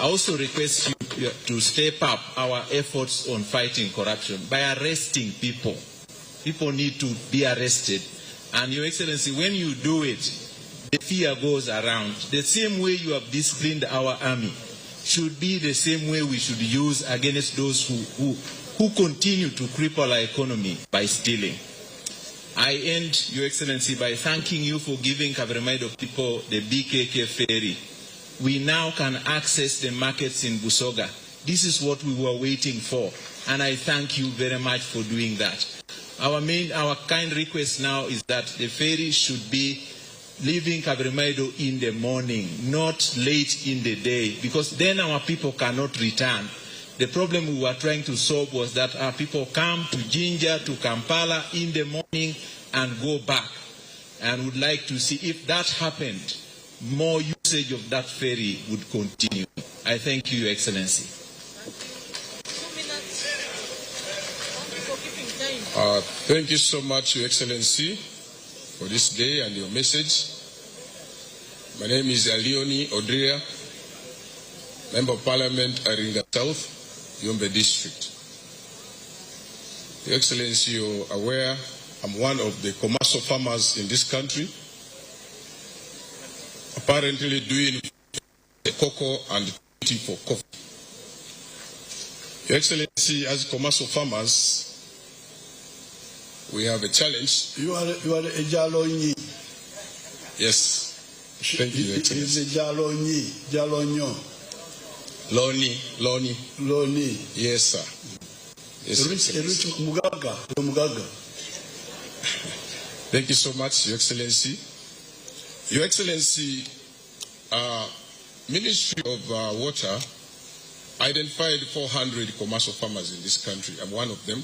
also request you to step up our efforts on fighting corruption by arresting people. People need to be arrested. And Your Excellency, when you do it, the fear goes around. The same way you have disciplined our army should be the same way we should use against those who continue to cripple our economy by stealing. I end, Your Excellency, by thanking you for giving Kabremaido people the BKK ferry. We now can access the markets in Busoga. This is what we were waiting for, and I thank you very much for doing that. Our kind request now is that the ferry should be leaving Kabremaido in the morning, not late in the day, because then our people cannot return. The problem we were trying to solve was that our people come to Jinja, to Kampala in the morning and go back. And would like to see if that happened, more usage of that ferry would continue. I thank you, Your Excellency. Thank you so much, Your Excellency, for this day and your message. My name is Alioni Odria, Member of Parliament, Aringa South, Yombe District. Your Excellency, you're aware I'm one of the commercial farmers in this country, apparently doing the cocoa and tea for coffee. Your Excellency, as commercial farmers, we have a challenge. You are a Jaloni. Yes. Thank you, Your Excellency. It's a Jalonyo. Loni. Yes, sir. Yes, Mugaga. Thank you so much, Your Excellency. Your Excellency, Ministry of Water identified 400 commercial farmers in this country. I'm one of them.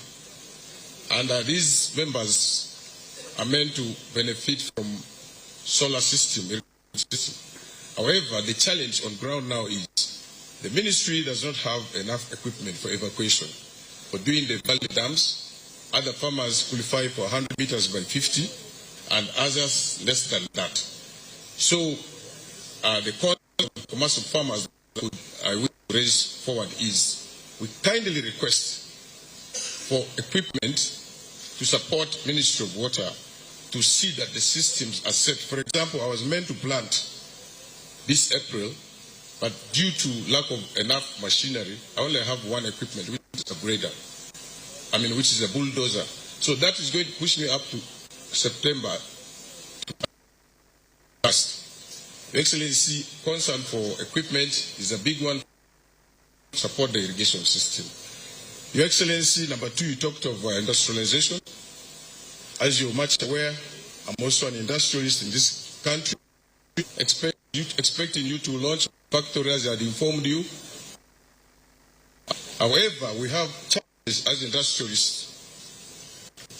And these members are meant to benefit from solar system. However, the challenge on ground now is the ministry does not have enough equipment for evacuation. For doing the valley dams, other farmers qualify for 100 meters by 50, and others less than that. So the call of commercial farmers I will raise forward is we kindly request for equipment to support Ministry of Water to see that the systems are set. For example, I was meant to plant this April, but due to lack of enough machinery, I only have one equipment, which is a grader. Which is a bulldozer. So that is going to push me up to September. Your Excellency, concern for equipment is a big one to support the irrigation system. Your Excellency, number two, you talked of industrialization. As you're much aware, I'm also an industrialist in this country. Expecting you to launch factories as I had informed you. However, we have challenges as industrialists.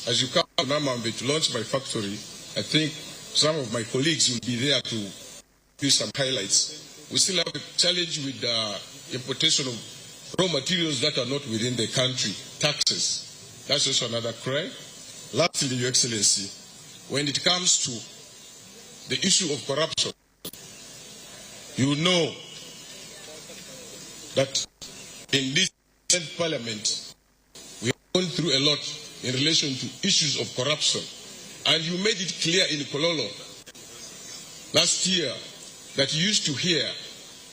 As you come to Namambe to launch my factory, I think some of my colleagues will be there to do some highlights. We still have a challenge with the importation of raw materials that are not within the country, taxes. That's also another cry. Lastly, Your Excellency, when it comes to the issue of corruption, you know that in this Parliament, we have gone through a lot in relation to issues of corruption. And you made it clear in Kololo last year that you used to hear.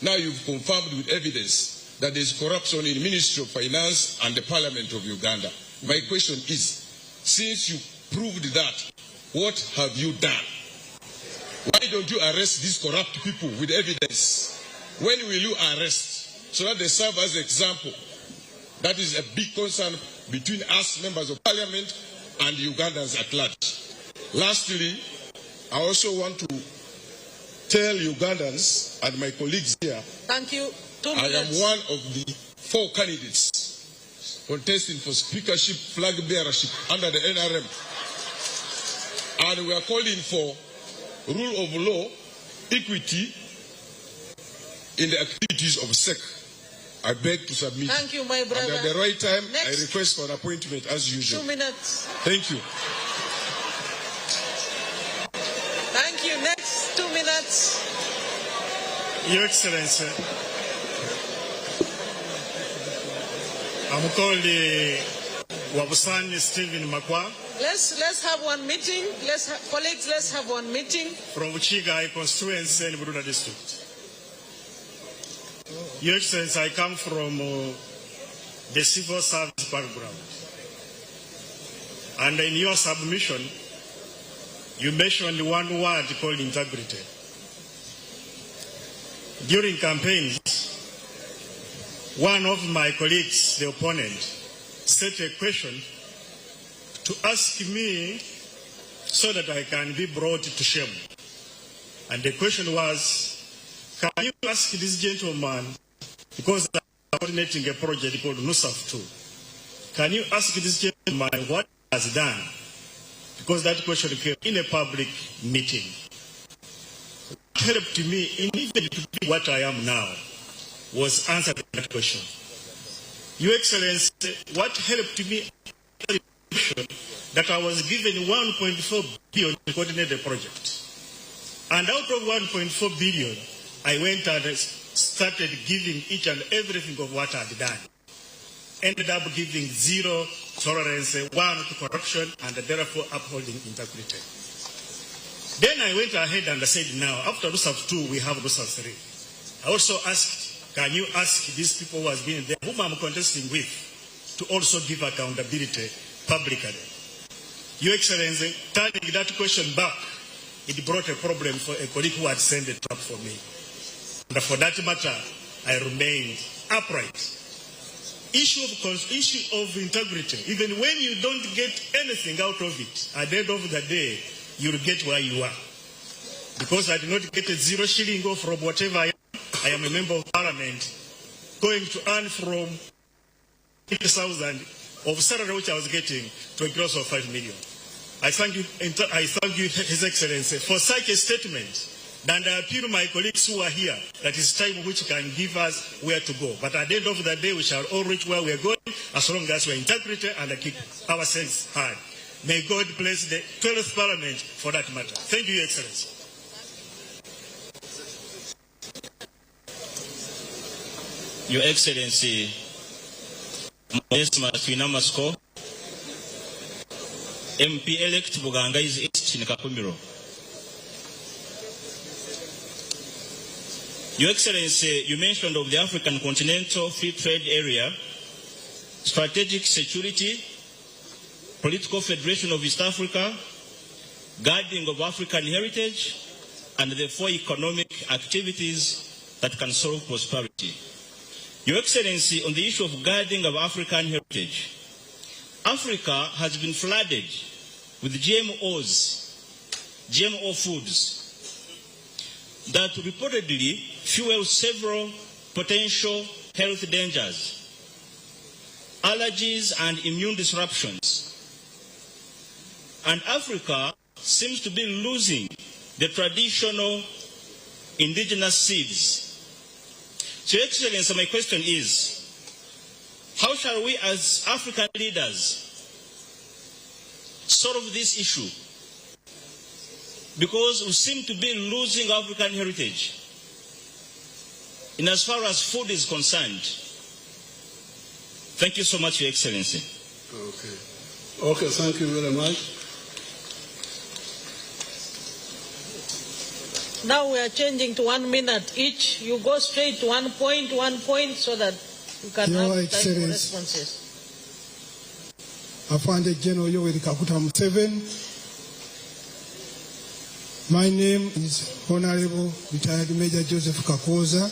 Now you've confirmed with evidence that there is corruption in the Ministry of Finance and the Parliament of Uganda. My question is, since you proved that, what have you done? Why don't you arrest these corrupt people with evidence? When will you arrest? So that they serve as an example. That is a big concern between us, members of Parliament, and Ugandans at large. Lastly, I also want to tell Ugandans and my colleagues here, thank you. I am one of the 4 candidates contesting for speakership, flag bearership under the NRM. And we are calling for rule of law, equity in the activities of SEC. I beg to submit. Thank you, my brother. And at the right time, Next. I request for an appointment as usual. 2 minutes. Thank you. Thank you. Next, 2 minutes. Your Excellency, I'm calling Wabusani Stephen Makwa. Let's have one meeting. Colleagues, let's have one meeting. From Chigai constituency in Buruna district. Your Excellency, I come from the civil service background. And in your submission, you mentioned one word called integrity. During campaigns, one of my colleagues, the opponent, set a question to ask me so that I can be brought to shame. And the question was, can you ask this gentleman, because I'm coordinating a project called NUSAF 2, can you ask this gentleman what he has done? Because that question came in a public meeting. What helped me in even to be what I am now was answering that question. Your Excellency, what helped me that I was given 1.4 billion to coordinate the project. And out of 1.4 billion, I went and started giving each and everything of what I had done. Ended up giving zero tolerance, one to corruption, and therefore upholding integrity. Then I went ahead and I said, now, after RUSAF 2, we have RUSAF 3. I also asked, can you ask these people who has been there, whom I'm contesting with, to also give accountability publicly? Your Excellency, turning that question back, it brought a problem for a colleague who had sent a trap for me. And for that matter, I remained upright. Issue of integrity, even when you don't get anything out of it, at the end of the day, you'll get where you are. Because I did not get a 0 shilling off from whatever I am a member of parliament, going to earn from 50,000 of salary which I was getting to a gross of 5 million. I thank you, His Excellency, for such a statement. And I appeal to my colleagues who are here that it's time which can give us where to go. But at the end of the day, we shall all reach where we are going as long as we are integrated and keep ourselves high. May God bless the 12th Parliament for that matter. Thank you, Your Excellency. Your Excellency, Twinamasko, MP-elect Buganga is East in Kakumiro. Your Excellency, you mentioned of the African Continental Free Trade Area, strategic security, political federation of East Africa, guarding of African heritage, and the 4 economic activities that can solve prosperity. Your Excellency, on the issue of guarding of African heritage, Africa has been flooded with GMO foods, that reportedly fuel several potential health dangers, allergies and immune disruptions. And Africa seems to be losing the traditional indigenous seeds. So, Your Excellency, my question is, how shall we as African leaders solve this issue? Because we seem to be losing African heritage in as far as food is concerned. Thank you so much, Your Excellency. Okay, thank you very much. Now we are changing to 1 minute each. You go straight to 1 point, so that you can Your have time Excellency, for responses. Afande General Yoweri Kaguta Museveni. My name is Honorable Retired Major Joseph Kakoza.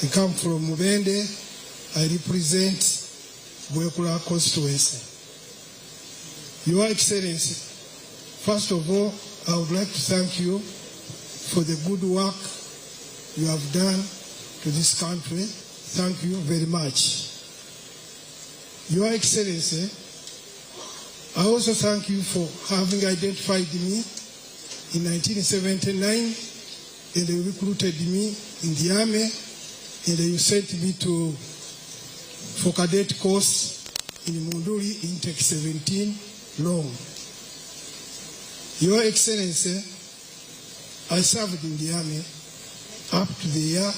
I come from Mubende. I represent Bwekula constituency. Your Excellency, first of all, I would like to thank you for the good work you have done to this country. Thank you very much. Your Excellency, I also thank you for having identified me in 1979 and you recruited me in the army and you sent me for cadet course in Monduli Intake 17 long. Your Excellency, I served in the army up to the year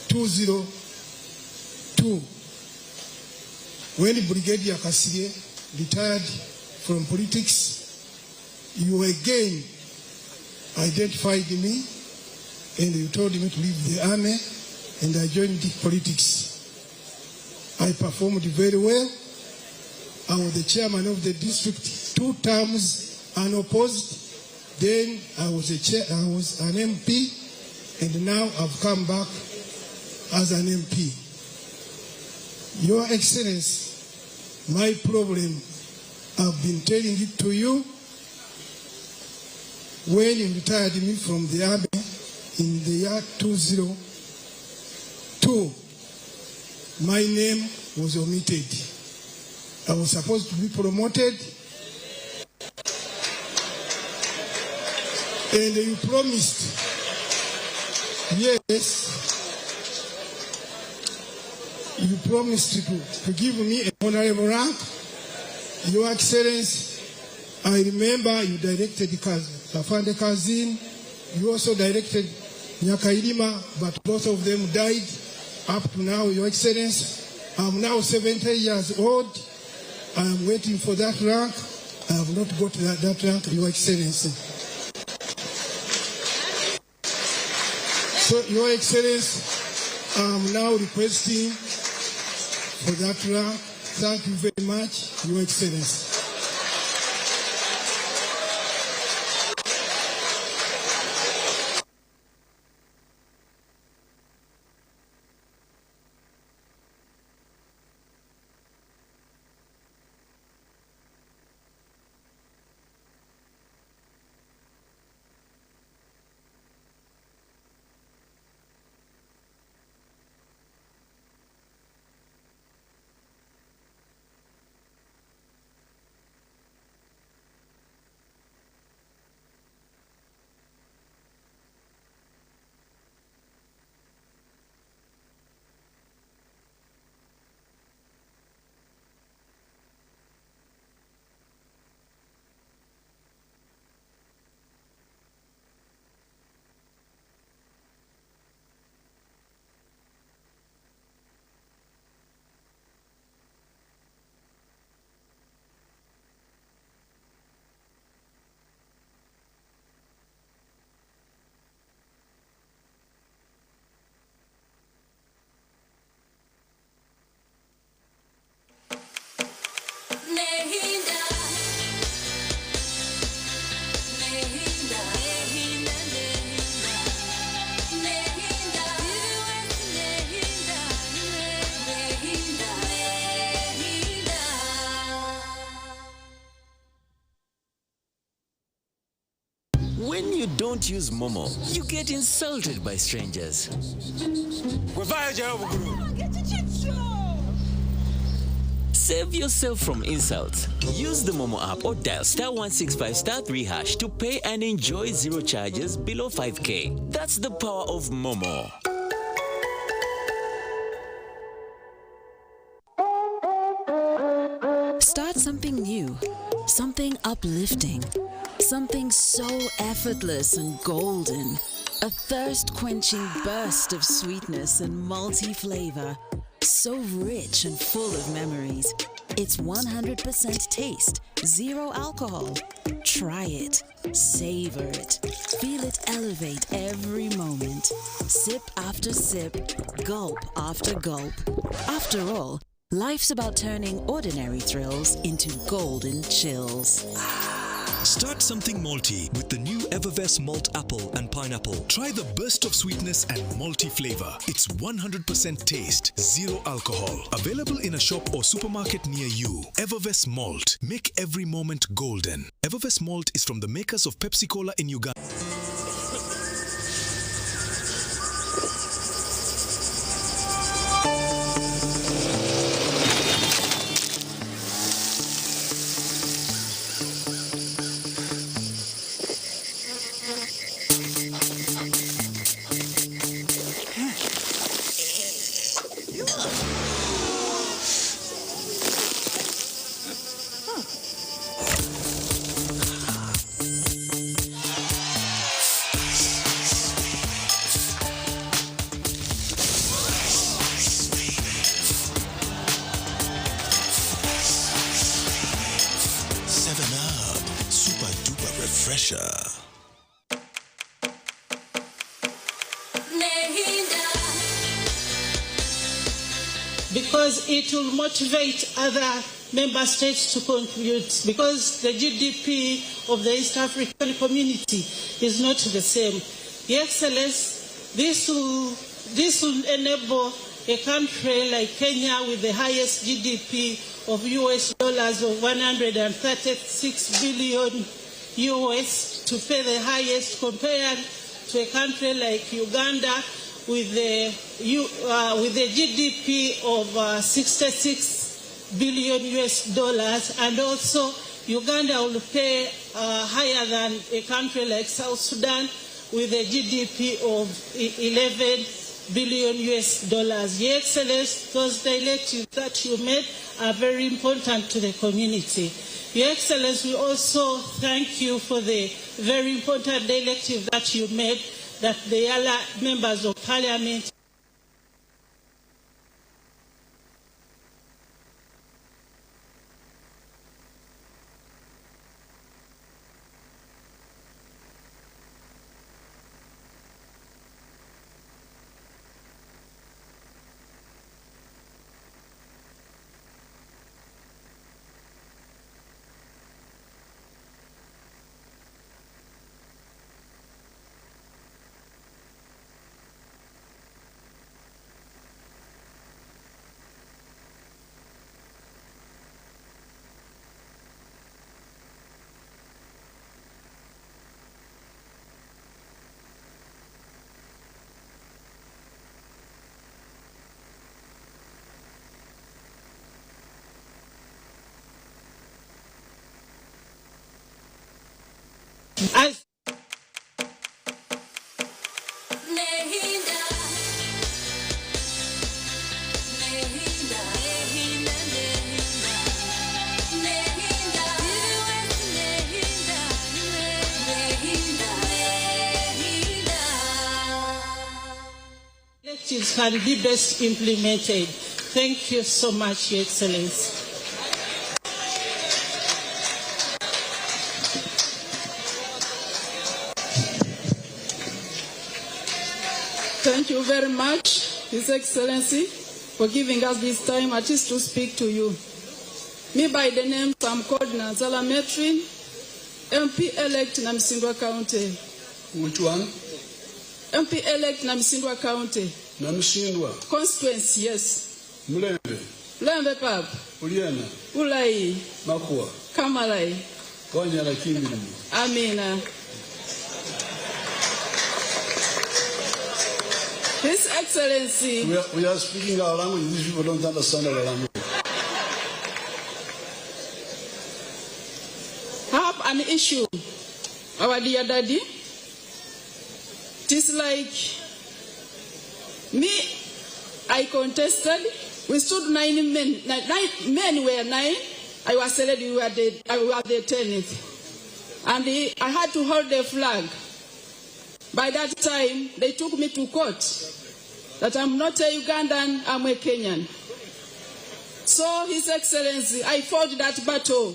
2002 Two, when Brigadier Kasirye retired from politics, you again identified me and you told me to leave the army, and I joined politics. I performed very well. I was the chairman of the district 2 terms unopposed. Then I was an MP, and now I've come back as an MP. Your Excellency, my problem, I've been telling it to you. When you retired me from the army in the year 2002, my name was omitted. I was supposed to be promoted, and you promised, yes, you promised to give me an honorable rank. Your Excellency, I remember you directed Afande Kazin, you also directed Nyakairima, but both of them died. Up to now, Your Excellency, I'm now 70 years old. I'm waiting for that rank. I have not got that rank, Your Excellency. So, Your Excellency, I'm now requesting for that rank. Thank you very much, Your Excellency. When you don't use Momo, you get insulted by strangers. Save yourself from insults. Use the Momo app or dial *165*3# to pay and enjoy zero charges below 5K. That's the power of Momo. Start something new, something uplifting, something so effortless and golden. A thirst-quenching burst of sweetness and malty flavor. So rich and full of memories. It's 100% taste, zero alcohol. Try it, savor it, feel it elevate every moment. Sip after sip, gulp after gulp. After all, life's about turning ordinary thrills into golden chills. Start something malty with the new Evervest Malt Apple and Pineapple. Try the burst of sweetness and malty flavor. It's 100% taste, zero alcohol. Available in a shop or supermarket near you. Evervest Malt. Make every moment golden. Evervest Malt is from the makers of Pepsi Cola in Uganda. fresher. Because it will motivate other member states to contribute, because the GDP of the East African community is not the same. Your Excellency, this will enable a country like Kenya with the highest GDP of US dollars of 136 billion US to pay the highest, compared to a country like Uganda with the GDP of 66 billion US dollars, and also Uganda will pay higher than a country like South Sudan with a GDP of 11 billion US dollars. Your Excellency, those directives that you made are very important to the community. Your Excellency, we also thank you for the very important directive that you made, that the other members of Parliament as directives can be best implemented. Thank you so much, Your Excellency. Thank you very much, His Excellency, for giving us this time at least to speak to you. Me by the name, I'm called Nazala Metrin, MP-elect Namsindwa County. Which one? MP-elect Namsindwa County. Namsindwa? Constituency, yes. Mulembe? Mulembe, Pap. Uliana? Ulai. Makua? Kamalai. Wanyala Kimbiru? Amina. His Excellency. We are speaking our language. These people don't understand our language. Have an issue, our dear daddy. It is like me, I contested. We stood 9 men. 9 men were 9. I was selected. I was the 10th. And I had to hold the flag. By that time, they took me to court that I'm not a Ugandan, I'm a Kenyan. So, His Excellency, I fought that battle.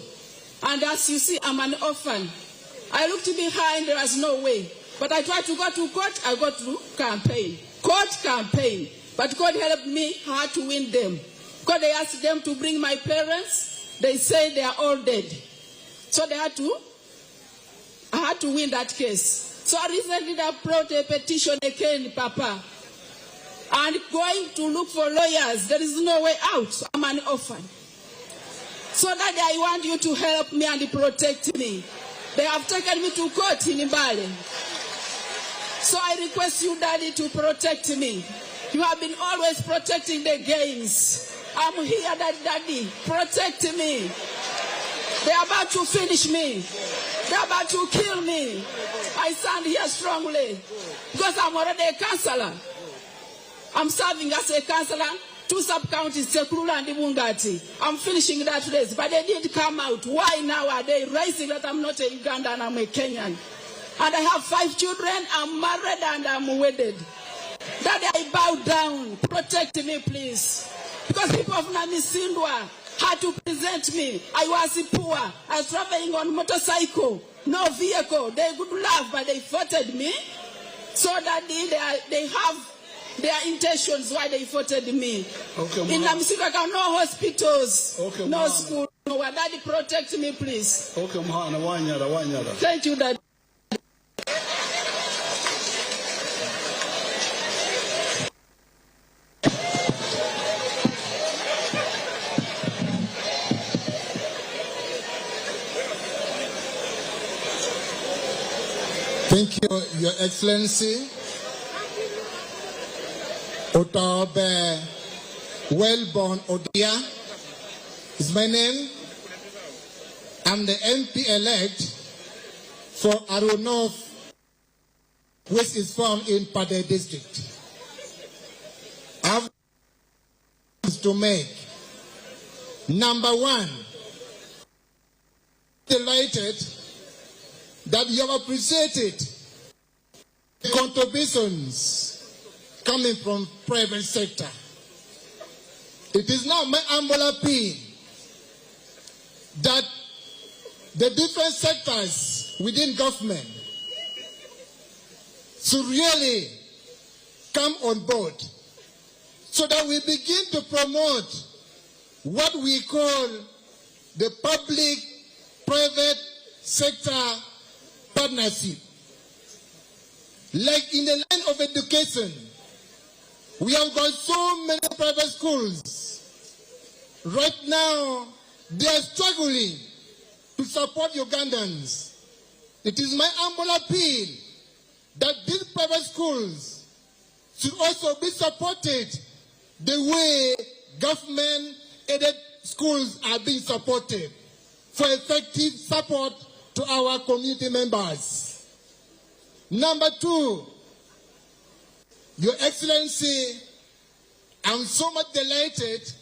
And as you see, I'm an orphan. I looked behind, there was no way. But I tried to go to court, I got to campaign. Court campaign. But God helped me, I had to win them. God, they asked them to bring my parents. They say they are all dead. So I had to win that case. So I recently brought a petition again, Papa. And going to look for lawyers. There is no way out. I'm an orphan. So Daddy, I want you to help me and protect me. They have taken me to court in Mbale. So I request you, Daddy, to protect me. You have been always protecting the games. I'm here, Daddy. Protect me. They're about to finish me. They're about to kill me. I stand here strongly because I'm already a councillor. I'm serving as a councillor, 2 sub-counties, Sekurula and Ibungati. I'm finishing that race, but they didn't come out. Why now are they raising that I'm not a Ugandan, I'm a Kenyan? And I have 5 children, I'm married and I'm wedded. Daddy, I bow down. Protect me, please. Because people of Namisindwa had to present me. I was poor. I was traveling on motorcycle. no vehicle. They could laugh, but they voted me. So that they have their intentions why they voted me. Okay, in Namsivaka, no hospitals, okay, no school. No, Daddy, protect me, please. Okay, Mhana, wanyara. Thank you, Daddy. Thank you, Your Excellency. Otabe Wellborn Odia is my name. I'm the MP elect for Aru North, which is found in Pade district. I have to make. Number one, delighted that you have appreciated the contributions coming from private sector. It is now my humble appeal that the different sectors within government should really come on board so that we begin to promote what we call the public-private sector partnership. Like in the line of education, we have got so many private schools. Right now, they are struggling to support Ugandans. It is my humble appeal that these private schools should also be supported the way government-aided schools are being supported for effective support to our community members. Number two, Your Excellency, I'm so much delighted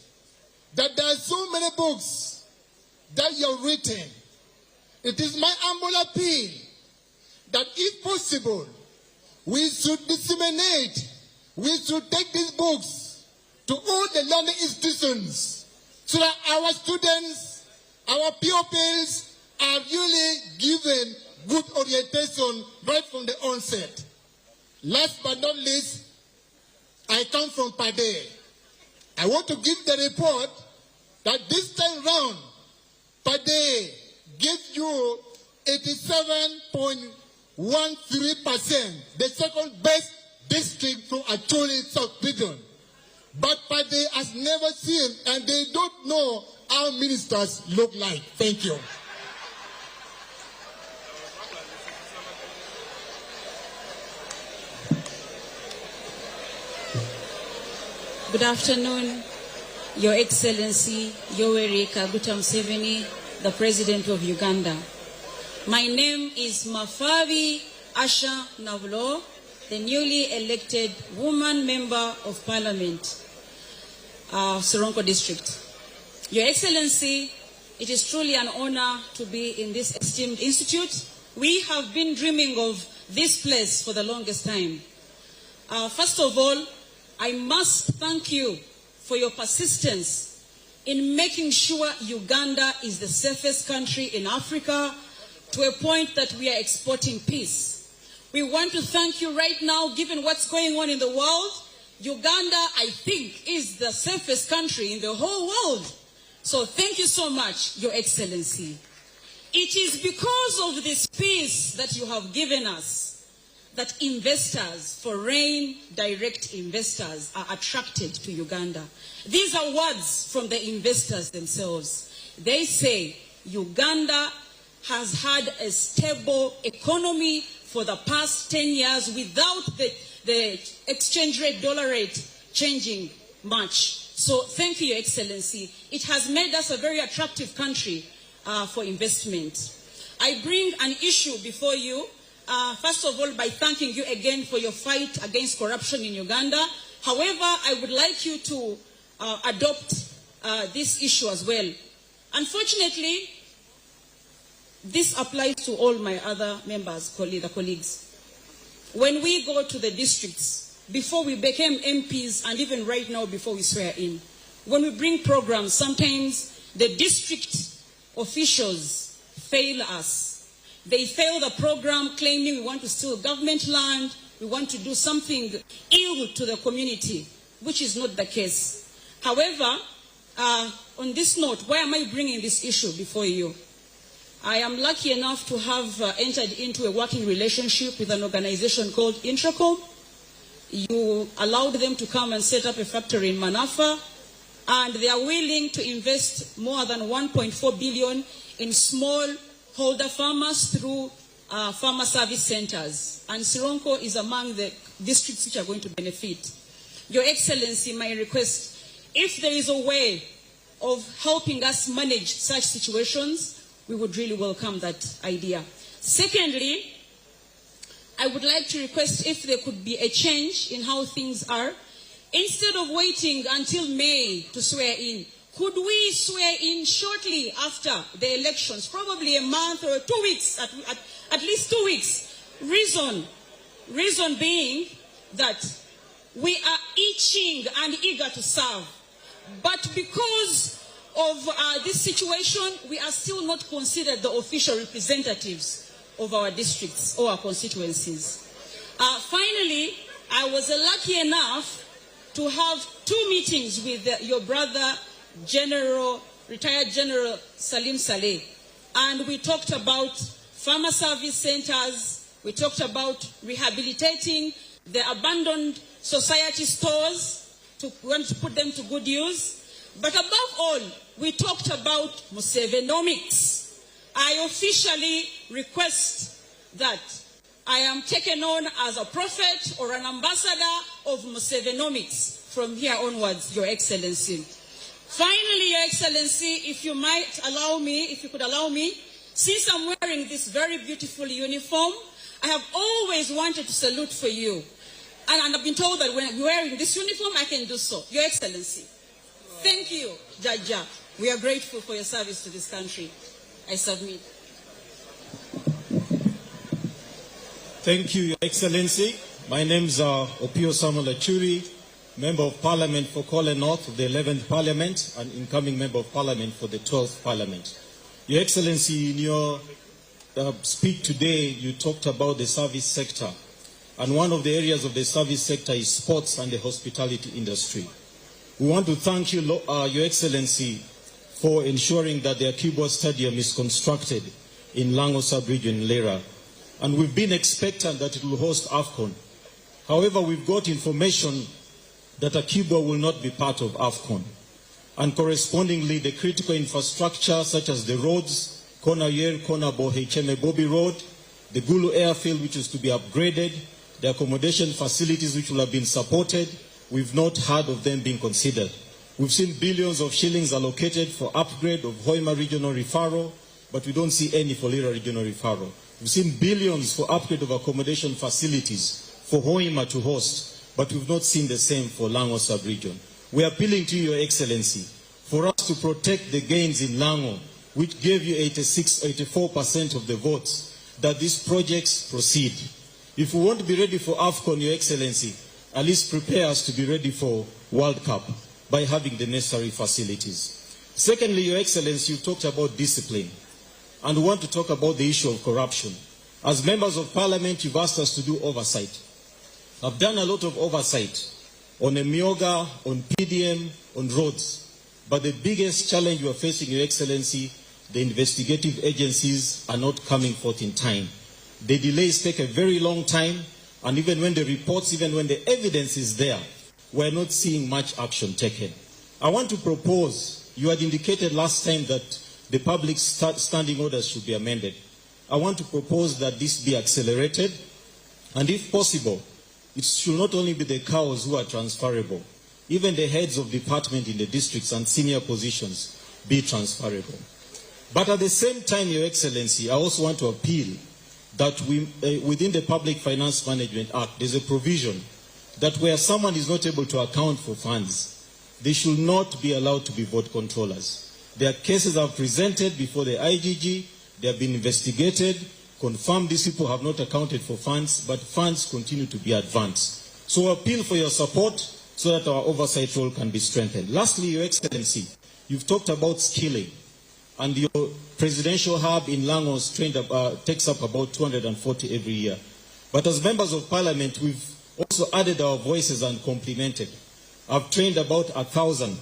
that there are so many books that you have written. It is my humble appeal that if possible, we should disseminate, we should take these books to all the learning institutions so that our students, our pupils are really given good orientation right from the onset. Last but not least, I come from Pade. I want to give the report that this time round, Pade gives you 87.13%, the second best district from Acholi South Region. But Pade has never seen, and they don't know how ministers look like. Thank you. Good afternoon, Your Excellency Yoweri Kaguta Museveni, the President of Uganda. My name is Mafabi Asha Nabulo, the newly elected woman member of Parliament, Soronko District. Your Excellency, it is truly an honor to be in this esteemed institute. We have been dreaming of this place for the longest time. First of all, I must thank you for your persistence in making sure Uganda is the safest country in Africa to a point that we are exporting peace. We want to thank you right now, given what's going on in the world. Uganda, I think, is the safest country in the whole world. So thank you so much, Your Excellency. It is because of this peace that you have given us that investors, foreign direct investors, are attracted to Uganda. These are words from the investors themselves. They say Uganda has had a stable economy for the past 10 years without the exchange rate, dollar rate, changing much. So thank you, Your Excellency. It has made us a very attractive country for investment. I bring an issue before you, first of all, by thanking you again for your fight against corruption in Uganda. However, I would like you to adopt this issue as well. Unfortunately, this applies to all my other members, the colleagues. When we go to the districts, before we became MPs, and even right now before we swear in, when we bring programs, sometimes the district officials fail us. They fail the program, claiming we want to steal government land, we want to do something ill to the community, which is not the case. However, on this note, why am I bringing this issue before you? I am lucky enough to have entered into a working relationship with an organization called Intracom. You allowed them to come and set up a factory in Manafa, and they are willing to invest more than 1.4 billion in smallholder farmers through farmer service centers. And Sironko is among the districts which are going to benefit. Your Excellency, my request, if there is a way of helping us manage such situations, we would really welcome that idea. Secondly, I would like to request if there could be a change in how things are. Instead of waiting until May to swear in, could we swear in shortly after the elections, probably a month or 2 weeks, at least 2 weeks? Reason being that we are itching and eager to serve. But because of this situation, we are still not considered the official representatives of our districts or our constituencies. Finally, I was lucky enough to have 2 meetings with your brother, retired General Salim Saleh. And we talked about farmer service centers, we talked about rehabilitating the abandoned society stores, we want to put them to good use. But above all, we talked about Musevenomics. I officially request that I am taken on as a prophet or an ambassador of Musevenomics from here onwards, Your Excellency. Finally, Your Excellency, if you might allow me, if you could allow me, since I'm wearing this very beautiful uniform, I have always wanted to salute for you. And I've been told that when I'm wearing this uniform, I can do so. Your Excellency, thank you, Jaja. We are grateful for your service to this country. I submit. Thank you, Your Excellency. My name is Opio Samuel Achuri, Member of Parliament for Kole North of the 11th Parliament and incoming Member of Parliament for the 12th Parliament. Your Excellency, in your speech today, you talked about the service sector. And one of the areas of the service sector is sports and the hospitality industry. We want to thank you, Your Excellency, for ensuring that the Akibwa Stadium is constructed in Lango Sub-Region, Lera. And we've been expectant that it will host AFCON. However, we've got information that Akibwa will not be part of AFCON. And correspondingly, the critical infrastructure such as the roads, Kona Yer, Kona Bohe, Cheme Bobi Road, the Gulu Airfield, which is to be upgraded, the accommodation facilities which will have been supported, we've not heard of them being considered. We've seen billions of shillings allocated for upgrade of Hoima Regional Referral, but we don't see any for Lira Regional Referral. We've seen billions for upgrade of accommodation facilities for Hoima to host, but we've not seen the same for Lango Sub-Region. We are appealing to you, Your Excellency, for us to protect the gains in Lango, which gave you 84% of the votes, that these projects proceed. If we want to be ready for AFCON, Your Excellency, at least prepare us to be ready for World Cup by having the necessary facilities. Secondly, Your Excellency, you talked about discipline, and we want to talk about the issue of corruption. As members of Parliament, you've asked us to do oversight. I've done a lot of oversight on Emioga, on PDM, on roads. But the biggest challenge we are facing, Your Excellency, the investigative agencies are not coming forth in time. The delays take a very long time, and even when the reports, even when the evidence is there, we're not seeing much action taken. I want to propose, you had indicated last time that the public standing orders should be amended. I want to propose that this be accelerated, and if possible, it should not only be the cows who are transferable, even the heads of department in the districts and senior positions be transferable. But at the same time, Your Excellency, I also want to appeal that within the Public Finance Management Act, there's a provision that where someone is not able to account for funds, they should not be allowed to be vote controllers. Their cases are presented before the IGG, they have been investigated, confirmed these people have not accounted for funds, but funds continue to be advanced. So I appeal for your support so that our oversight role can be strengthened. Lastly, Your Excellency, you've talked about skilling. and your presidential hub in Langos takes up about 240 every year. But as members of parliament, we've also added our voices and complemented. I've trained about 1,000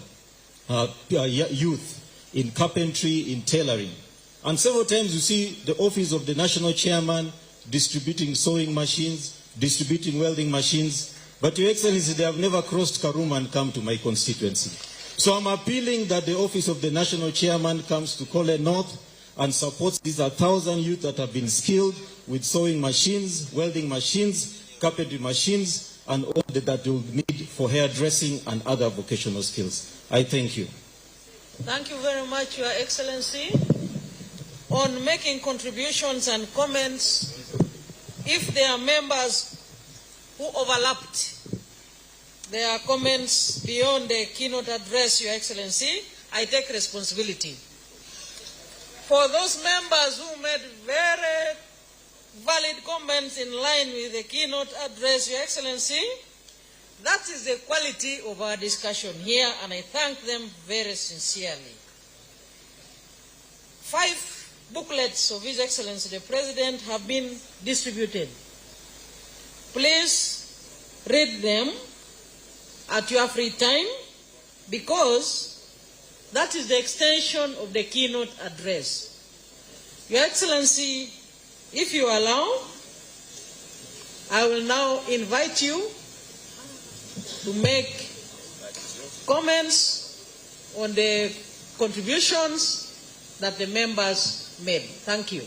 youth in carpentry, in tailoring. And several times you see the office of the national chairman distributing sewing machines, distributing welding machines. But Your Excellency, they have never crossed Karuma and come to my constituency. So I'm appealing that the office of the national chairman comes to Kole North and supports these 1,000 youth that have been skilled with sewing machines, welding machines, carpentry machines, and all that they will need for hairdressing and other vocational skills. I thank you. Thank you very much, Your Excellency. On making contributions and comments, if there are members who overlapped their comments beyond the keynote address, Your Excellency, I take responsibility. For those members who made very valid comments in line with the keynote address, Your Excellency, that is the quality of our discussion here, and I thank them very sincerely. 5 booklets of His Excellency the President have been distributed. Please read them at your free time, because that is the extension of the keynote address. Your Excellency, if you allow, I will now invite you to make comments on the contributions that the members made. Thank you.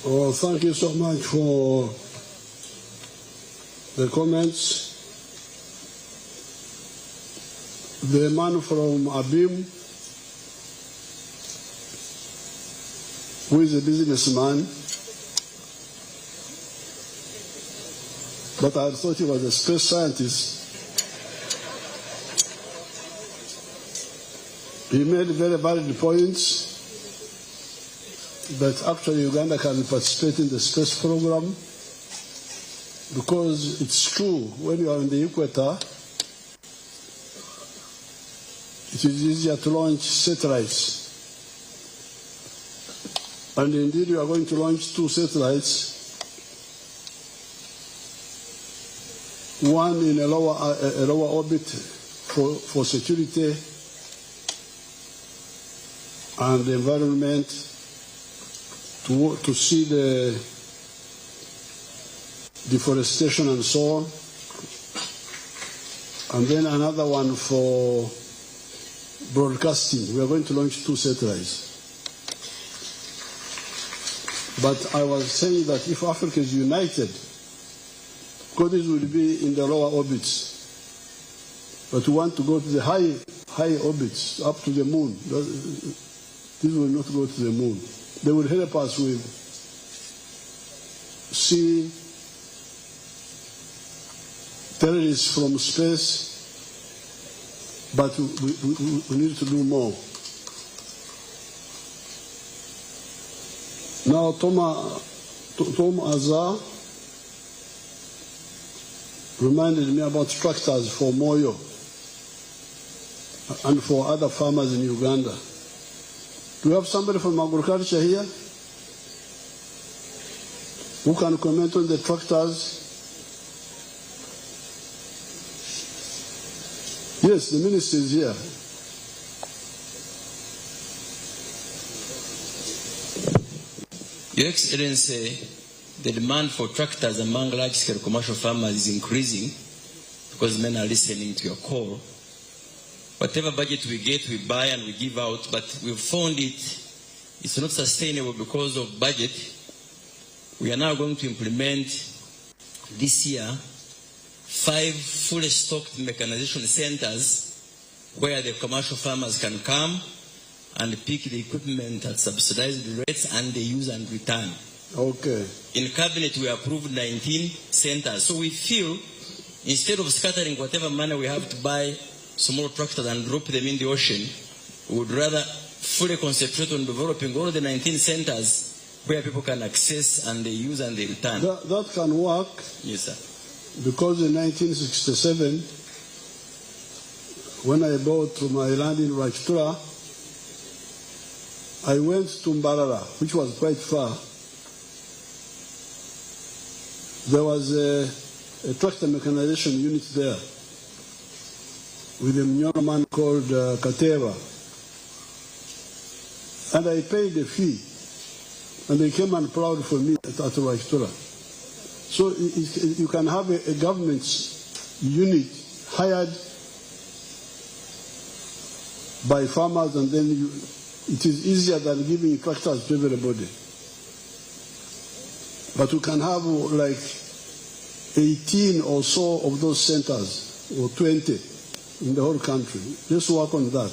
Oh, thank you so much for the comments. The man from Abim, who is a businessman, but I thought he was a space scientist. He made very valid points that actually Uganda can participate in the space program, because it's true, when you are in the equator, it is easier to launch satellites. And indeed, we are going to launch 2 satellites, one in a lower orbit for security and the environment, to see the deforestation and so on, and then another one for broadcasting. We are going to launch 2 satellites. But I was saying that if Africa is united, because this will be in the lower orbits, but we want to go to the high orbits, up to the moon. This will not go to the moon. They will help us with seeing terrorists from space, but we need to do more. Now, Tom Azar reminded me about tractors for Moyo and for other farmers in Uganda. Do we have somebody from agriculture here who can comment on the tractors? Yes, the minister is here. Your Excellency, the demand for tractors among large-scale commercial farmers is increasing because men are listening to your call. Whatever budget we get, we buy and we give out, but we've found it's not sustainable because of budget. We are now going to implement this year 5 fully stocked mechanization centers where the commercial farmers can come and pick the equipment at subsidized rates, and they use and return. Okay. In cabinet, we approved 19 centers. So we feel, instead of scattering whatever money we have to buy small tractors and drop them in the ocean, we would rather fully concentrate on developing all the 19 centers where people can access and they use and they return. That can work. Yes, sir. Because in 1967, when I bought my land in Rajtura, I went to Mbarara, which was quite far. There was a tractor mechanization unit there with a young man called Kateva. And I paid a fee. And they came and plowed for me at Rwakitura. So you can have a government unit hired by farmers, and then it is easier than giving tractors to everybody. But you can have like 18 or so of those centers, or 20 in the whole country. Let's work on that.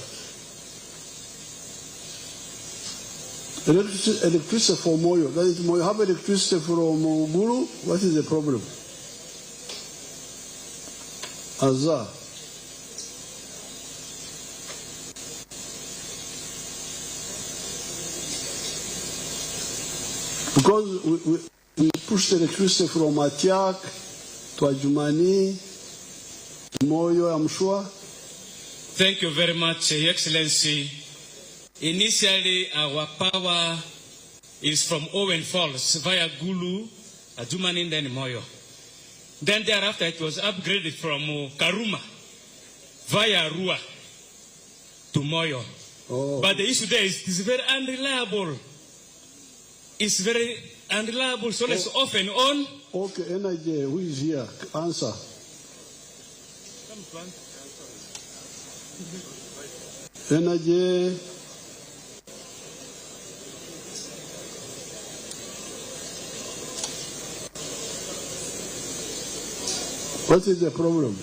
Electricity for Moyo. That is, Moyo have electricity from Gulu. What is the problem? Azar. Because we pushed electricity from Atiak to Ajumani, to Moyo, I'm sure. Thank you very much, Your Excellency. Initially, our power is from Owen Falls via Gulu, Ajumani, then Moyo. Then thereafter, it was upgraded from Karuma via Rua to Moyo. Oh. But the issue there is it's very unreliable. It's very unreliable, so it's off and on. Okay, NIJ, who is here? Answer. NIJ. What is the problem?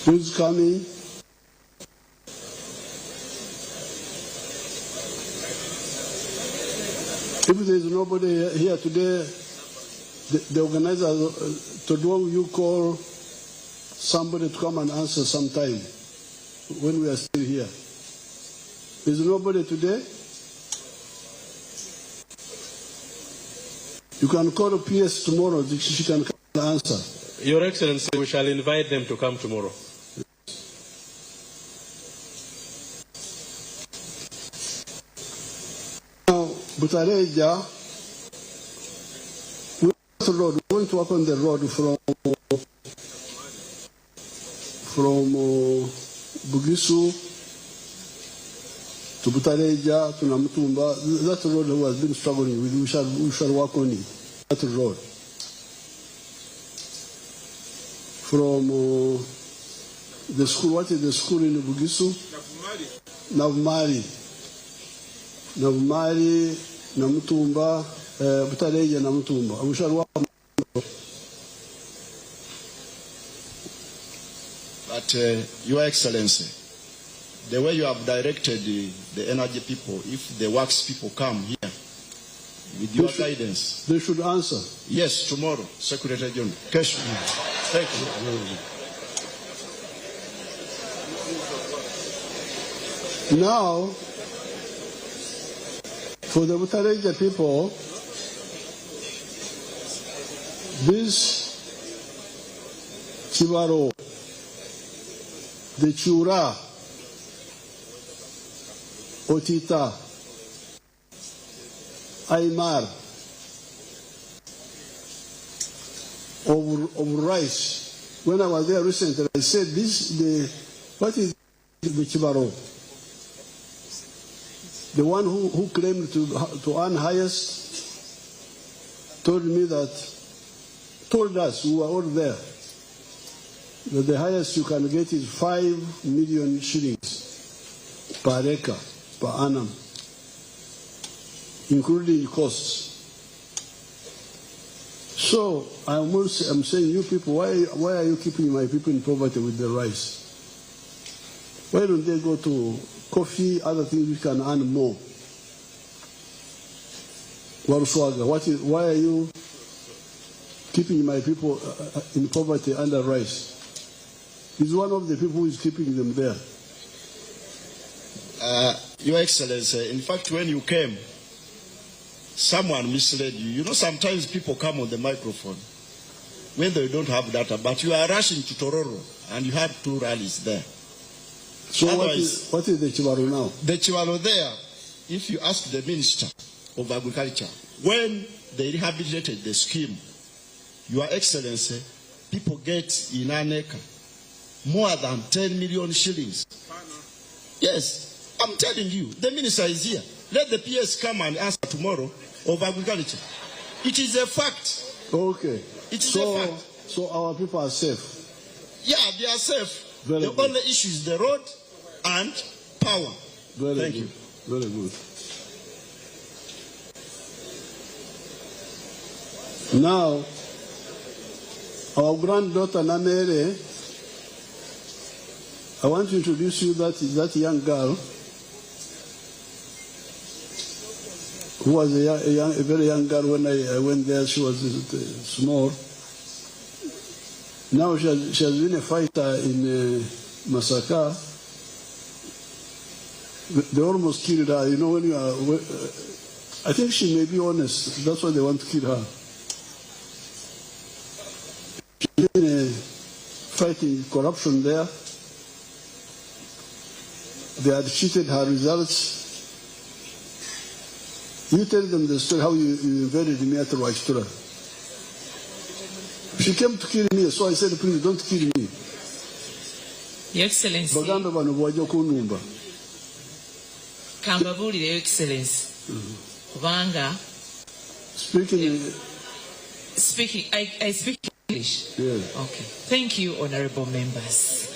Who's coming? If there is nobody here today, the organizer, to do you call somebody to come and answer sometime when we are still here. Is nobody today? You can call PS tomorrow, she can come and answer. Your Excellency, we shall invite them to come tomorrow. Now, Butareja, we want to work on the road from Bugisu to Butareja to Namutumba. That road who has been struggling with, we shall work on it. That road. From the school, what is the school in Bugisu? Navumari. Navumari, Namutumba, Butareja, Namutumba. We shall work on it. But Your Excellency, the way you have directed the energy people, if the works people come here, with your guidance. They should answer. Yes, tomorrow, Secretary General. Thank you. Now, for the Butareja people, this Chivaro, the Chura, Otita, Aymar, of rice. When I was there recently, I said, what is the Chibaro? The one who claimed to earn highest told us, we were all there, that the highest you can get is 5 million shillings per acre, per annum, including costs. So I'm saying, you people, why are you keeping my people in poverty with the rice? Why don't they go to coffee, other things we can earn more? Why are you keeping my people in poverty under rice? He's one of the people who is keeping them there. Your Excellency, in fact, when you came, someone misled you. You know, sometimes people come on the microphone when they don't have data, but you are rushing to Tororo, and you had 2 rallies there. So Otherwise, what is the Chibaro now? The Chibaro there, if you ask the Minister of Agriculture, when they rehabilitated the scheme, Your Excellency, people get in an acre more than 10 million shillings. Yes, I'm telling you, the Minister is here. Let the PS come and answer tomorrow of Agriculture. It is a fact. Okay. It is a fact. So our people are safe? Yeah, they are safe. Very the good. only issue is the road and power. Thank you. Very good. Now, our granddaughter Namere, I want to introduce you that young girl who was a very young girl when I went there. She was small. Now she has been a fighter in Masaka. They almost killed her. You know, when you are, I think she may be honest. That's why they want to kill her. She's been fighting corruption there. They had cheated her results. You tell them the story how you invaded me at Rwachtura. She came to kill me, so I said, please don't kill me. Your Excellency. Baganda bano bwajja kunumba. Kambabulire, Your Excellency. Kubanga. Speaking, I speak English. Yes. Okay. Thank you, honorable members.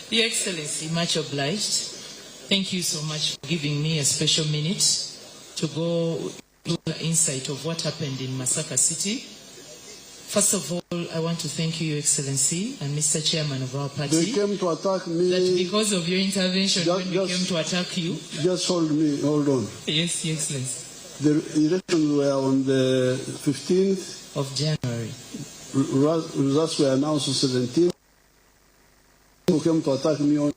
Your Excellency, much obliged. Thank you so much for giving me a special minute to go through the insight of what happened in Masaka City. First of all, I want to thank you, Your Excellency, and Mr. Chairman of our party. They came to attack me. That because of your intervention, when we came to attack you. Just hold on. Yes, Your Excellency. The elections were on the 15th of January. Results were announced on 17th. People came to attack me on.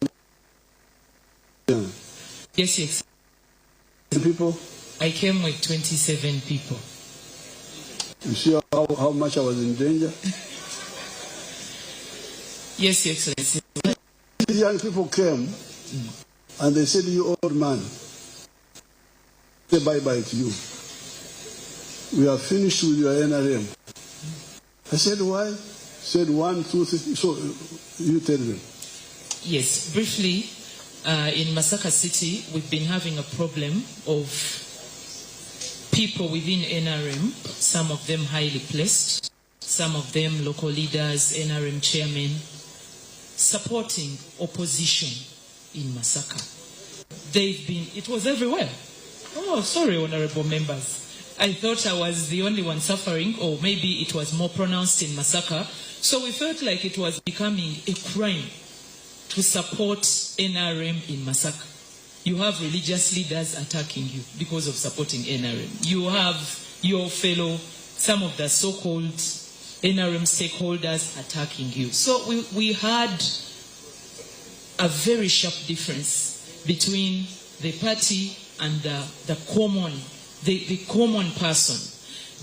Yes, Your Excellency. People? I came with 27 people. You see how much I was in danger? Yes, Your Excellency. These young people came and they said, you old man, say bye-bye to you. We are finished with your NRM. I said, why? Said 1, 2, 3. So you tell them. Yes, briefly, in Masaka City, we've been having a problem of people within NRM, some of them highly placed, some of them local leaders, NRM chairmen, supporting opposition in Masaka. It was everywhere. Oh, sorry, honorable members. I thought I was the only one suffering, or maybe it was more pronounced in Masaka. So we felt like it was becoming a crime to support NRM in Masaka. You have religious leaders attacking you because of supporting NRM. You have your fellow, some of the so-called NRM stakeholders attacking you. So we had a very sharp difference between the party and the common person.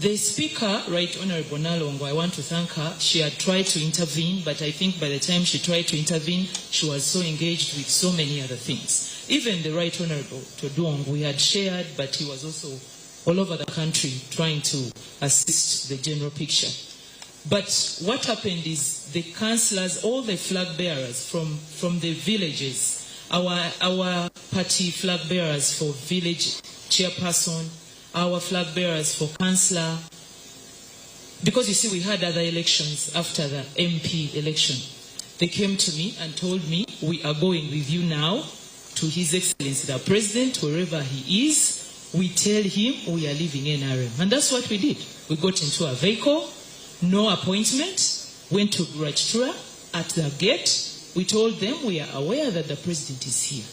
The speaker, Right Honorable Nalongo, I want to thank her. She had tried to intervene, but I think by the time she tried to intervene, she was so engaged with so many other things. Even the Right Honorable Todong, we had shared, but he was also all over the country trying to assist the general picture. But what happened is the councillors, all the flag bearers from the villages, our party flag bearers for village chairperson, our flag bearers for councillor, because you see we had other elections after the MP election. They came to me and told me, we are going with you now to His Excellency the President, wherever he is. We tell him we are leaving NRM. And that's what we did. We got into a vehicle, no appointment, went to Rwachtura. At the gate, we told them we are aware that the President is here.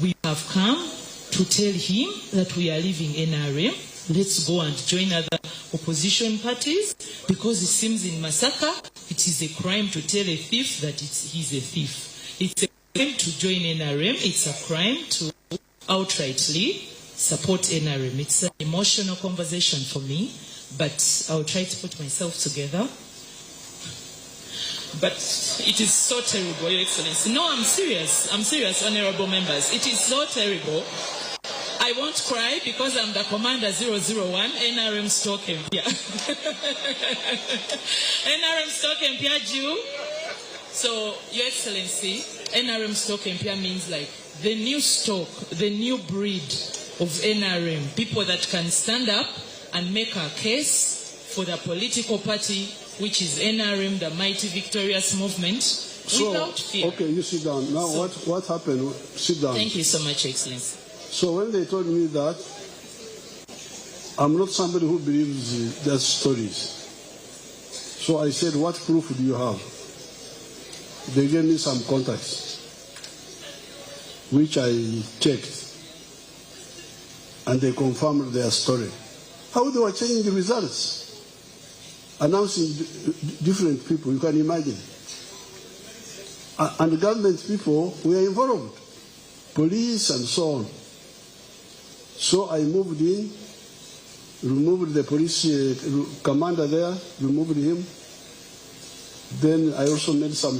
We have come to tell him that we are leaving NRM. Let's go and join other opposition parties, because it seems in Masaka it is a crime to tell a thief that he's a thief. It's a crime to join NRM. It's a crime to outrightly support NRM. It's an emotional conversation for me, but I'll try to put myself together. But it is so terrible, Your Excellency. No, I'm serious. I'm serious, honorable members. It is so terrible. I won't cry because I'm the Commander 001, NRM Stock Empia. NRM Stock Empia Jew. So, Your Excellency, NRM Stock Empia means like the new stock, the new breed of NRM. People that can stand up and make a case for the political party, which is NRM, the mighty victorious movement, without fear. Okay, you sit down. Now, what happened? Sit down. Thank you so much, Excellency. So when they told me that, I'm not somebody who believes their stories. So I said, what proof do you have? They gave me some contacts, which I checked, and they confirmed their story. How they were changing the results, announcing different people, you can imagine. And the government people were involved, police and so on. So I moved in, removed the police commander there, removed him. Then I also made some,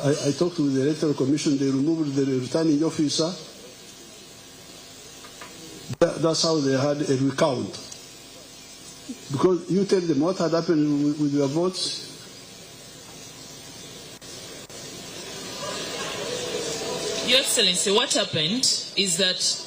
I talked to the Electoral Commission, they removed the returning officer. That's how they had a recount. Because you tell them what had happened with your votes. Your Excellency, what happened is that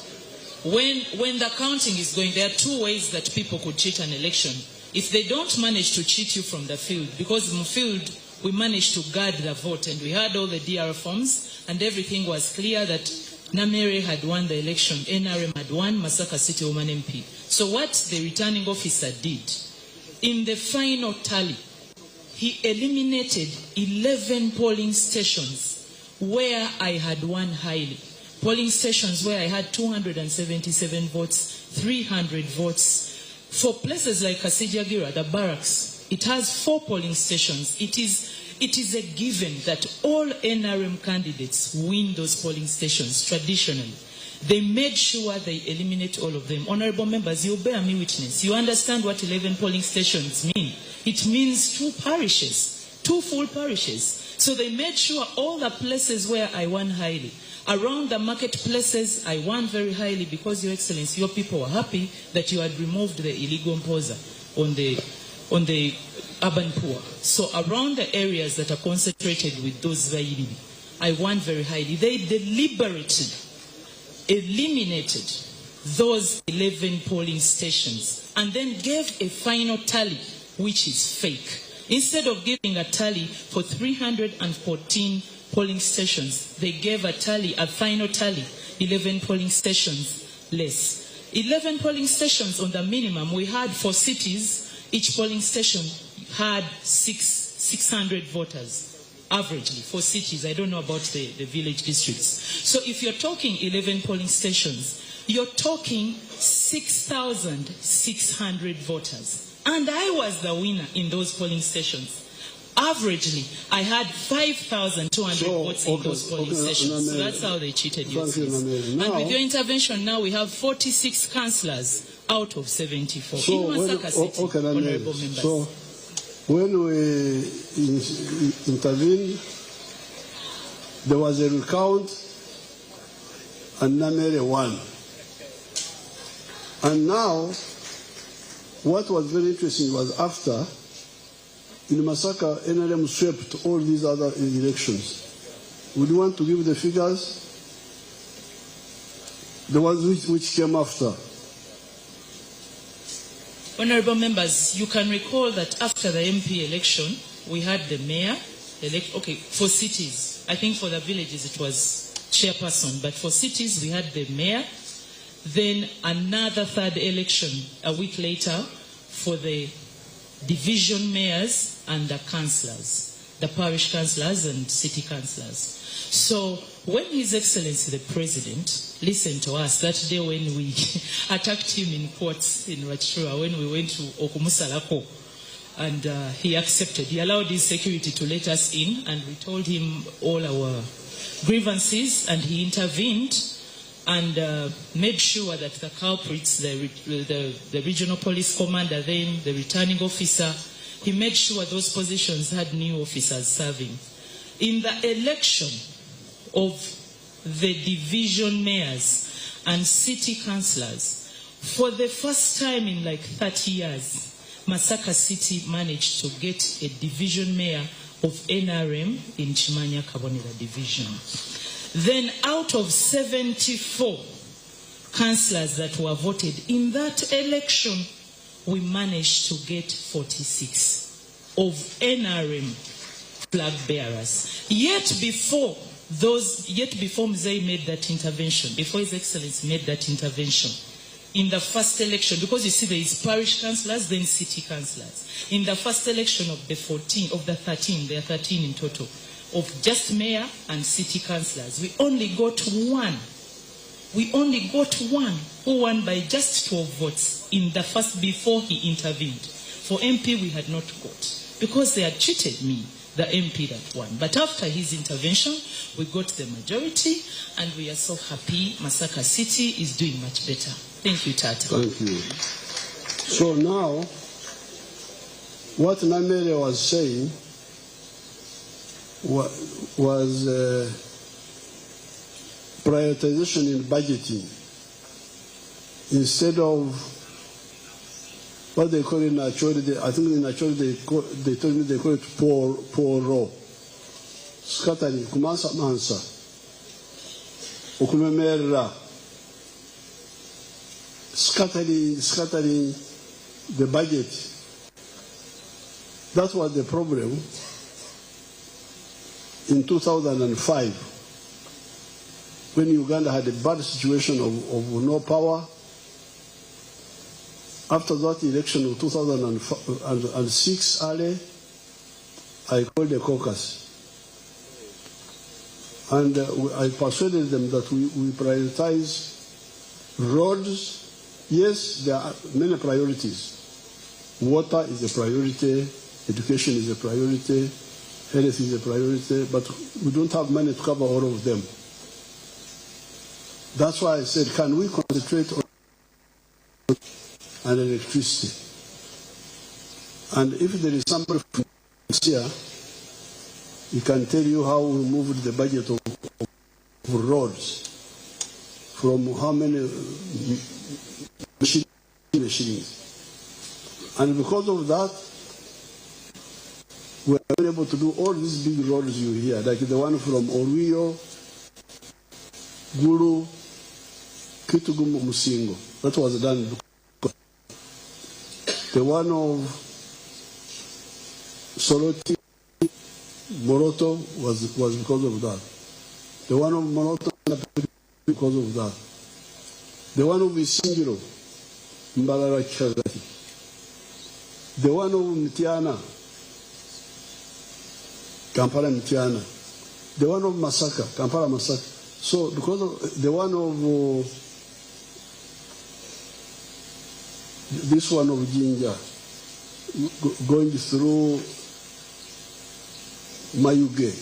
when the counting is going, there are two ways that people could cheat an election. If they don't manage to cheat you from the field, because in the field we managed to guard the vote and we had all the DR forms and everything was clear that Namere had won the election, NRM had won, Masaka City Woman MP. So what the returning officer did, in the final tally, he eliminated 11 polling stations where I had won highly. Polling stations where I had 277 votes, 300 votes. For places like Kasijagira, the barracks, it has 4 polling stations. It is a given that all NRM candidates win those polling stations traditionally. They made sure they eliminate all of them. Honorable members, you bear me witness. You understand what 11 polling stations mean. It means 2 parishes, 2 full parishes. So they made sure all the places where I won highly, around the marketplaces, I won very highly because, Your Excellency, your people were happy that you had removed the illegal imposer on the urban poor. So around the areas that are concentrated with those Vairibi, I won very highly. They deliberately eliminated those 11 polling stations and then gave a final tally, which is fake. Instead of giving a tally for 314 polling stations, they gave a final tally, 11 polling stations less. 11 polling stations on the minimum we had for cities. Each polling station had 600 voters, averagely, for cities. I don't know about the village districts. So if you're talking 11 polling stations, you're talking 6,600 voters. And I was the winner in those polling stations. Averagely, I had 5,200 votes in those polling stations. So that's how they cheated you. And with your intervention now, we have 46 councillors out of 74. So in Masaka City, honorable members. So when we intervened, there was a recount and Namere won. And now, what was very interesting was after, in Masaka, NRM swept all these other elections. Would you want to give the figures? The ones which came after. Honorable members, you can recall that after the MP election, we had the mayor, for cities. I think for the villages it was chairperson, but for cities we had the mayor. Then another third election a week later for the division mayors and the councillors, the parish councillors and city councillors. So when His Excellency the President listened to us that day when we attacked him in courts in Rachura, when we went to Okumusalako, and he accepted, he allowed his security to let us in, and we told him all our grievances, and he intervened and made sure that the culprits, the regional police commander, then the returning officer, he made sure those positions had new officers serving. In the election of the division mayors and city councillors, for the first time in like 30 years, Masaka City managed to get a division mayor of NRM in Chimanya Kabonera division. Then out of 74 councillors that were voted in that election, we managed to get 46 of NRM flag bearers. Yet before Mzee made that intervention, before His Excellency made that intervention, in the first election, because you see there is parish councillors, then city councillors. In the first election of the 13, there are 13 in total, of just mayor and city councillors, we only got one. We only got one who won by just 12 votes in the first, before he intervened. For MP, we had not got, because they had cheated me, the MP that won. But after his intervention, we got the majority, and we are so happy Masaka City is doing much better. Thank you, Tata. Thank you. So now, what Namere was saying was prioritization in budgeting. Instead of what they call it naturally, I think in naturally they told me they call it poor raw. Scattering, kumansa mansa, ukumemera, scattering the budget. That was the problem in 2005 when Uganda had a bad situation of no power. After that election of 2006, early, I called the caucus. And I persuaded them that we prioritize roads. Yes, there are many priorities. Water is a priority, education is a priority, health is a priority, but we don't have money to cover all of them. That's why I said, can we concentrate on electricity? And if there is somebody from here, he can tell you how we moved the budget of roads from how many machines. And because of that, we are able to do all these big roads you hear, like the one from Oruyo, Gulu, Kitugumu, Musingo. That was done. The one of Soroti, Moroto was because of that. The one of Moroto because of that. The one of Isingiro, Mbalara Kagati. The one of Mtiana, Kampala Mtiana. The one of Masaka, Kampala Masaka. So because of the one of this one of Jinja, going through Mayuge,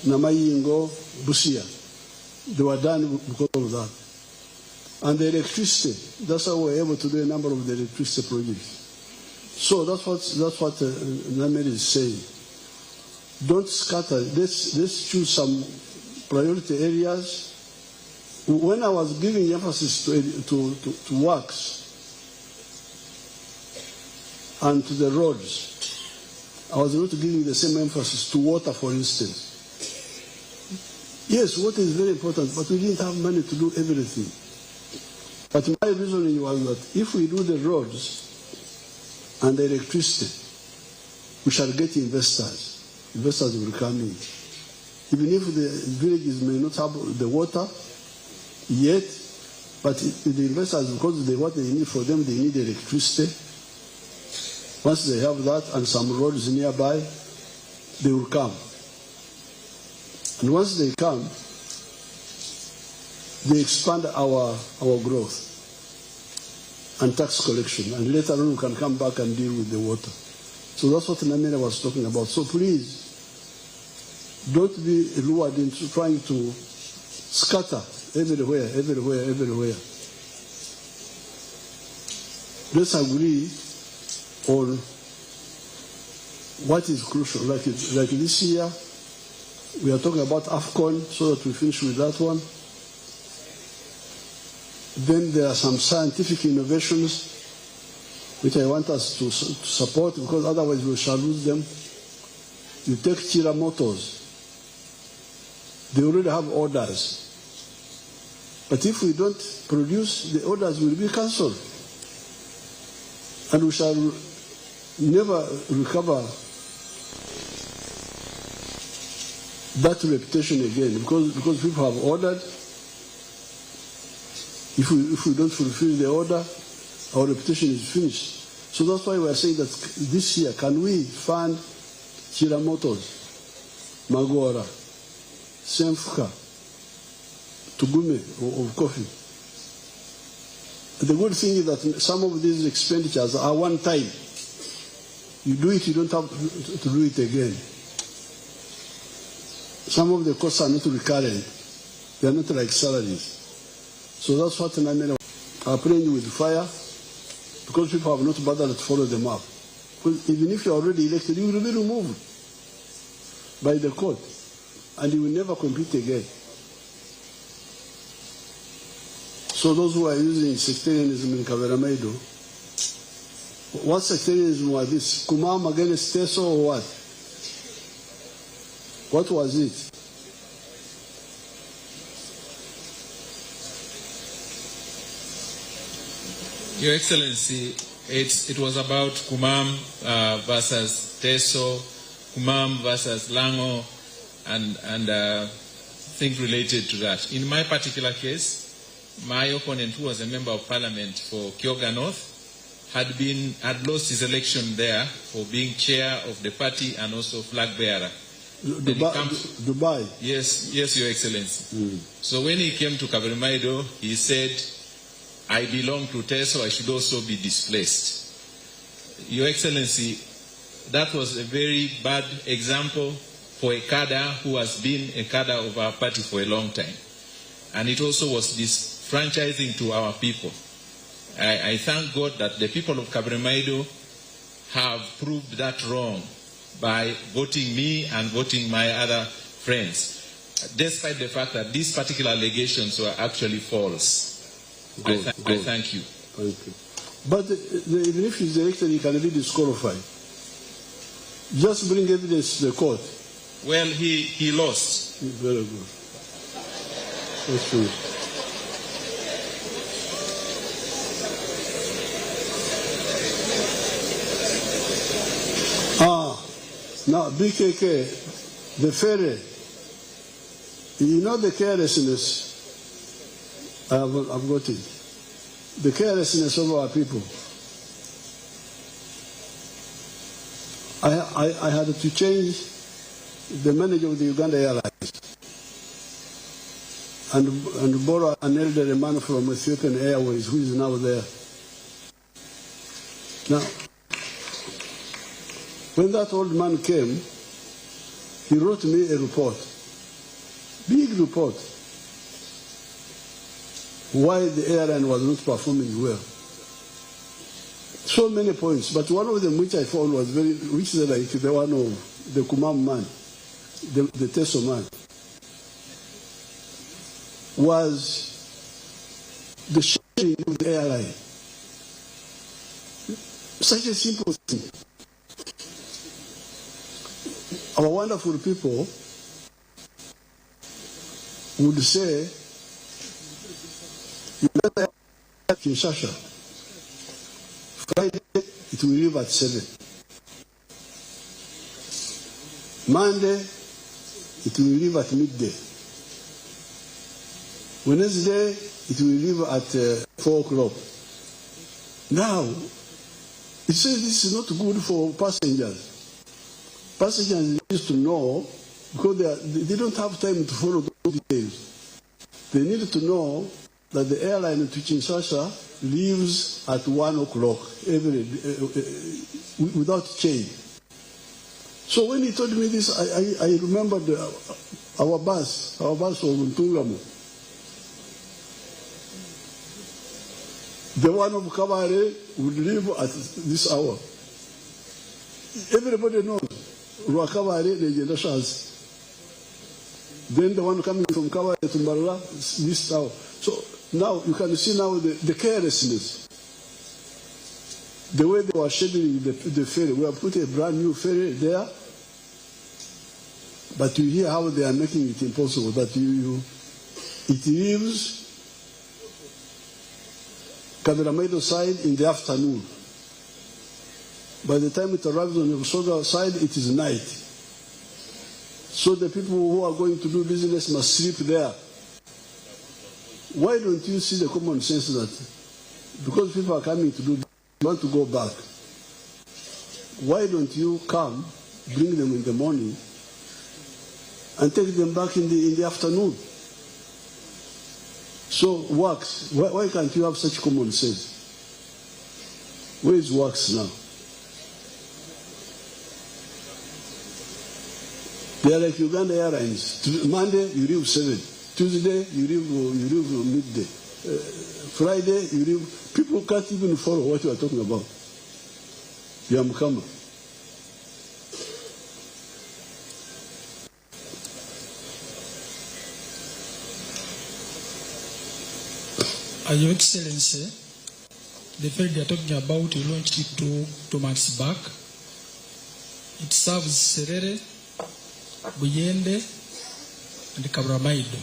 Namayingo, Busia. They were done because of that. And the electricity, that's how we were able to do a number of the electricity projects. So that's what Namere is saying. Don't scatter. Let's choose some priority areas. When I was giving emphasis to works and to the roads, I was not giving the same emphasis to water, for instance. Yes, water is very important, but we didn't have money to do everything. But my reasoning was that if we do the roads and the electricity, we shall get investors. Investors will come in. Even if the villages may not have the water yet, but the investors, because what they need for them, they need electricity. Once they have that and some roads nearby, they will come. And once they come, they expand our growth and tax collection. And later on, we can come back and deal with the water. So that's what Namere was talking about. So please, don't be lured into trying to scatter everywhere. let's agree on what is crucial. Like this year, we are talking about AFCON, so that we finish with that one. Then there are some scientific innovations which I want us to support, because otherwise we shall lose them. You take Chira Motors. They already have orders. But if we don't produce, the orders will be cancelled. And we shall never recover that reputation again, because people have ordered. If we don't fulfill the order, our reputation is finished. So that's why we are saying that this year, can we fund Chira Motors, Magora, Semfuka, Tugume of coffee? The good thing is that some of these expenditures are one time. You do it, you don't have to do it again. Some of the costs are not recurrent. They are not like salaries. So that's what Namena are playing with fire, because people have not bothered to follow them up. Because even if you are already elected, you will be removed by the court, and you will never compete again. So those who are using sectarianism in Kaveramaido, what sectarianism was this? Kumam against Teso or what? What was it? Your Excellency, it was about Kumam versus Teso, Kumam versus Lango, and things related to that. In my particular case, my opponent, who was a member of parliament for Kyoga North, had lost his election there for being chair of the party and also flag bearer. Dubai. Yes, Your Excellency. So when he came to Kaveramaido, he said, I belong to Teso, I should also be displaced. Your Excellency, that was a very bad example for a cadre who has been a cadre of our party for a long time. And it also was disfranchising to our people. I thank God that the people of Kaveramaido have proved that wrong by voting me and voting my other friends, despite the fact that these particular allegations were actually false. I thank you. Thank you. But even if he's elected, he can be disqualified. Just bring evidence to the court. Well, he lost. Very good. That's true. Now, BKK, the ferry, you know the carelessness, I've got it, the carelessness of our people. I had to change the manager of the Uganda Airlines and borrow an elderly man from Ethiopian Airways who is now there. Now, when that old man came, he wrote me a report, big report, why the airline was not performing well. So many points, but one of them which I found was which is like the one of the Kumam man, the Teso man, was the sharing of the airline. Such a simple thing. Our wonderful people would say, Kinshasa, Friday it will leave at 7. Monday it will leave at midday. Wednesday it will leave at 4 o'clock. Now, it says this is not good for passengers. Passengers need to know, because they don't have time to follow those details. They need to know that the airline to Kinshasa leaves at 1 o'clock every day, without change. So when he told me this, I remembered our bus of Ntungamo. The one of Kabare would leave at this hour. Everybody knows. Ruakabare, Negenda Shaz. Then the one coming from Kabare to Marla, this hour. So now you can see now the carelessness. The way they were scheduling the ferry. We have put a brand new ferry there. But you hear how they are making it impossible. That it leaves Kaviramaido side in the afternoon. By the time it arrives on the Busoga side, it is night. So the people who are going to do business must sleep there. Why don't you see the common sense that because people are coming to do, want to go back, why don't you come, bring them in the morning, and take them back in the afternoon? So works. Why can't you have such common sense? Where is works now? They are like Uganda Airlines. Monday you leave 7. Tuesday you leave midday. Friday you leave. People can't even follow what you are talking about. Yamkama. Your Excellency, the ferry they are talking about, you launched it 2 months back. It serves Serere, Buyende, and Kabramaido.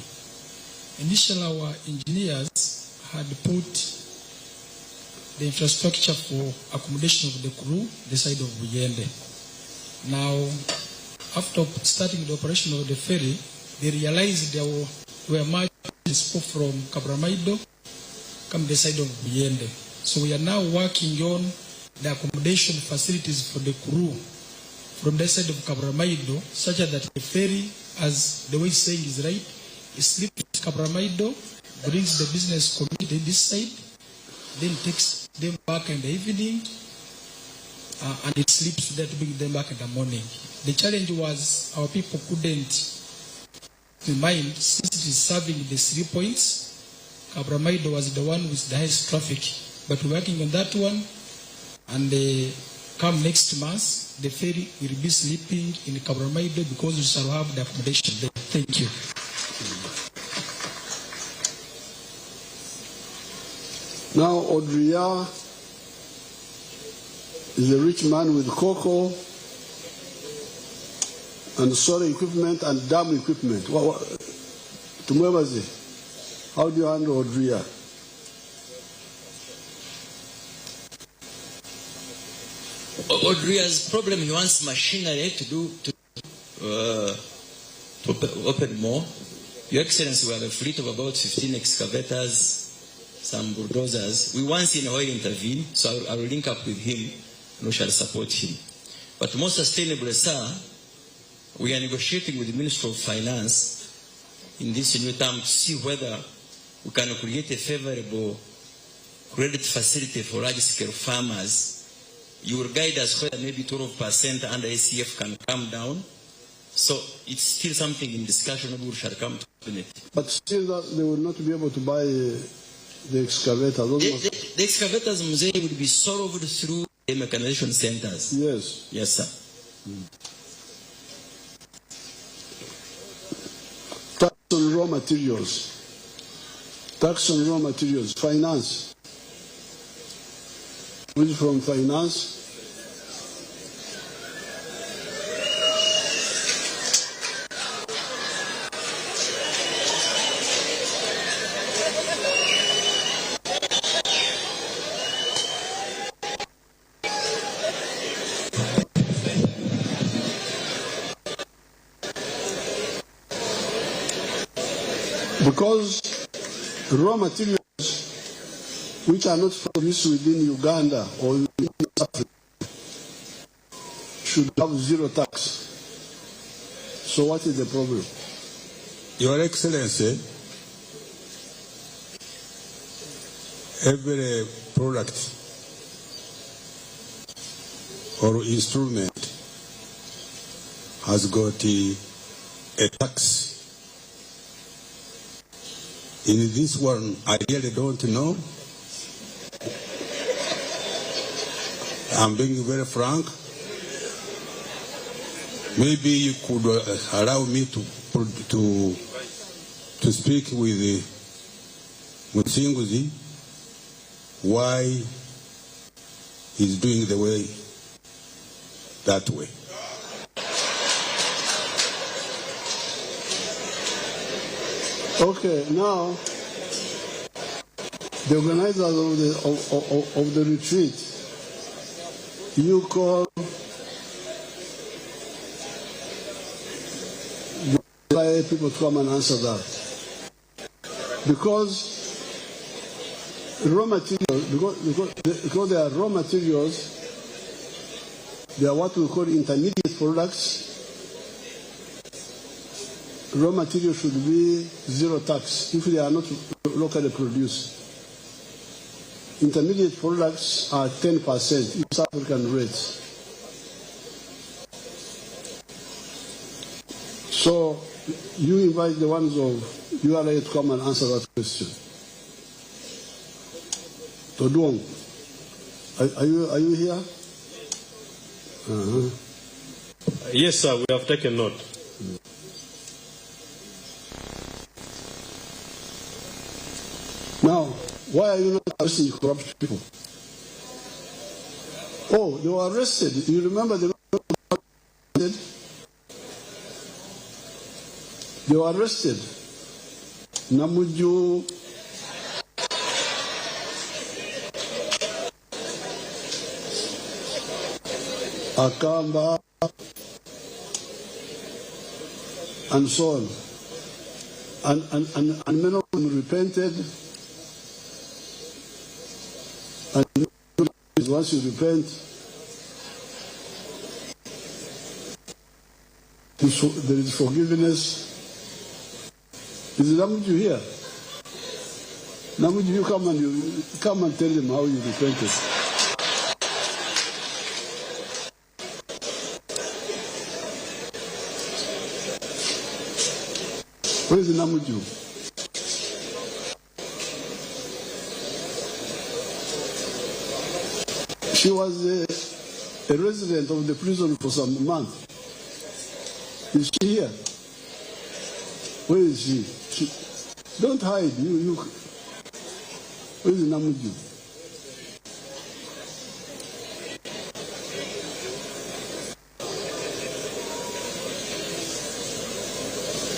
Initially, our engineers had put the infrastructure for accommodation of the crew the side of Buyende. Now, after starting the operation of the ferry, they realized there were much from Kabramaido come the side of Buyende. So we are now working on the accommodation facilities for the crew from the side of Kabramaido, such that the ferry, as the way it's saying is right, it sleeps at Kabramaido, brings the business community this side, then takes them back in the evening, and it sleeps there to bring them back in the morning. The challenge was our people couldn't mind, since it is serving the 3 points, Kabramaido was the one with the highest traffic. But we're working on that one, and come next month, the ferry will be sleeping in Kabramaido because we shall have the accommodation there. Thank you. Now, Odria is a rich man with cocoa and solar equipment and dam equipment. Tumwebaze. How do you handle Odria? Odria's problem, he wants machinery to open more. Your Excellency, we have a fleet of about 15 excavators, some bulldozers. We once in a while intervene, so I will link up with him and we shall support him. But more sustainably, sir, we are negotiating with the Ministry of Finance in this new term to see whether we can create a favorable credit facility for large-scale farmers. You will guide us whether maybe 12% under ACF can come down. So it's still something in discussion, we shall come to it. But still that they will not be able to buy the excavator. The excavators, Mzee, will be solved through the mechanization centers. Yes. Yes, sir. Tax on raw materials. Tax on raw materials. Finance. Which from finance? Because raw materials which are not produced within Uganda or within Africa should have zero tax. So what is the problem? Your Excellency, every product or instrument has got a tax. In this one, I really don't know I'm being very frank. Maybe you could allow me to speak with Mutsinguzi why he's doing the way that way. Okay, now the organizers of the retreat, you call the people to come and answer that. Because raw materials, because they are raw materials, they are what we call intermediate products. Raw materials should be zero tax if they are not locally produced. Intermediate products are 10% in South African rates. So you invite the ones of URA to come and answer that question. Toduong, are you here? Yes, sir, we have taken note. Now, why are you not arresting corrupt people? Oh, they were arrested. You remember they were arrested. Namuju, Akamba, and so on. And many of them repented. And once you repent, there is forgiveness. Is Namuju here? Namuju, you come and tell them how you repented. Where is Namuju? She was a resident of the prison for some months. Is she here? Where is she? Don't hide. Where is Namuju?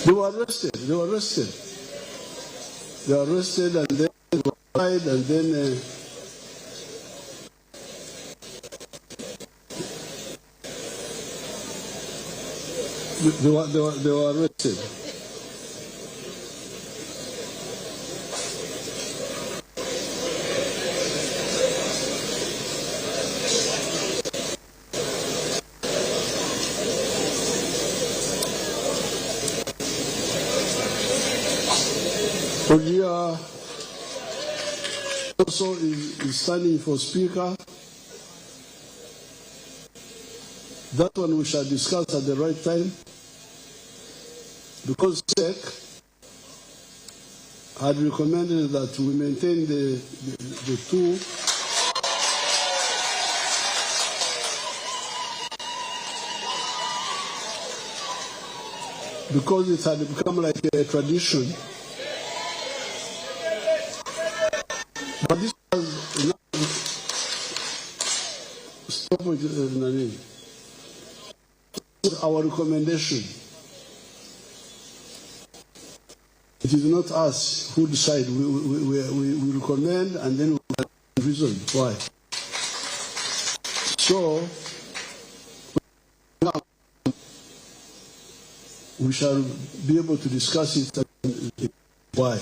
They were arrested. They were arrested and then tried and then they were arrested. Ogia also is standing for speaker. That one we shall discuss at the right time. Because SEC had recommended that we maintain the two because it had become like a tradition. But this was stop with our recommendation. It is not us who decide. We recommend and then we reason why. So we shall be able to discuss it and why.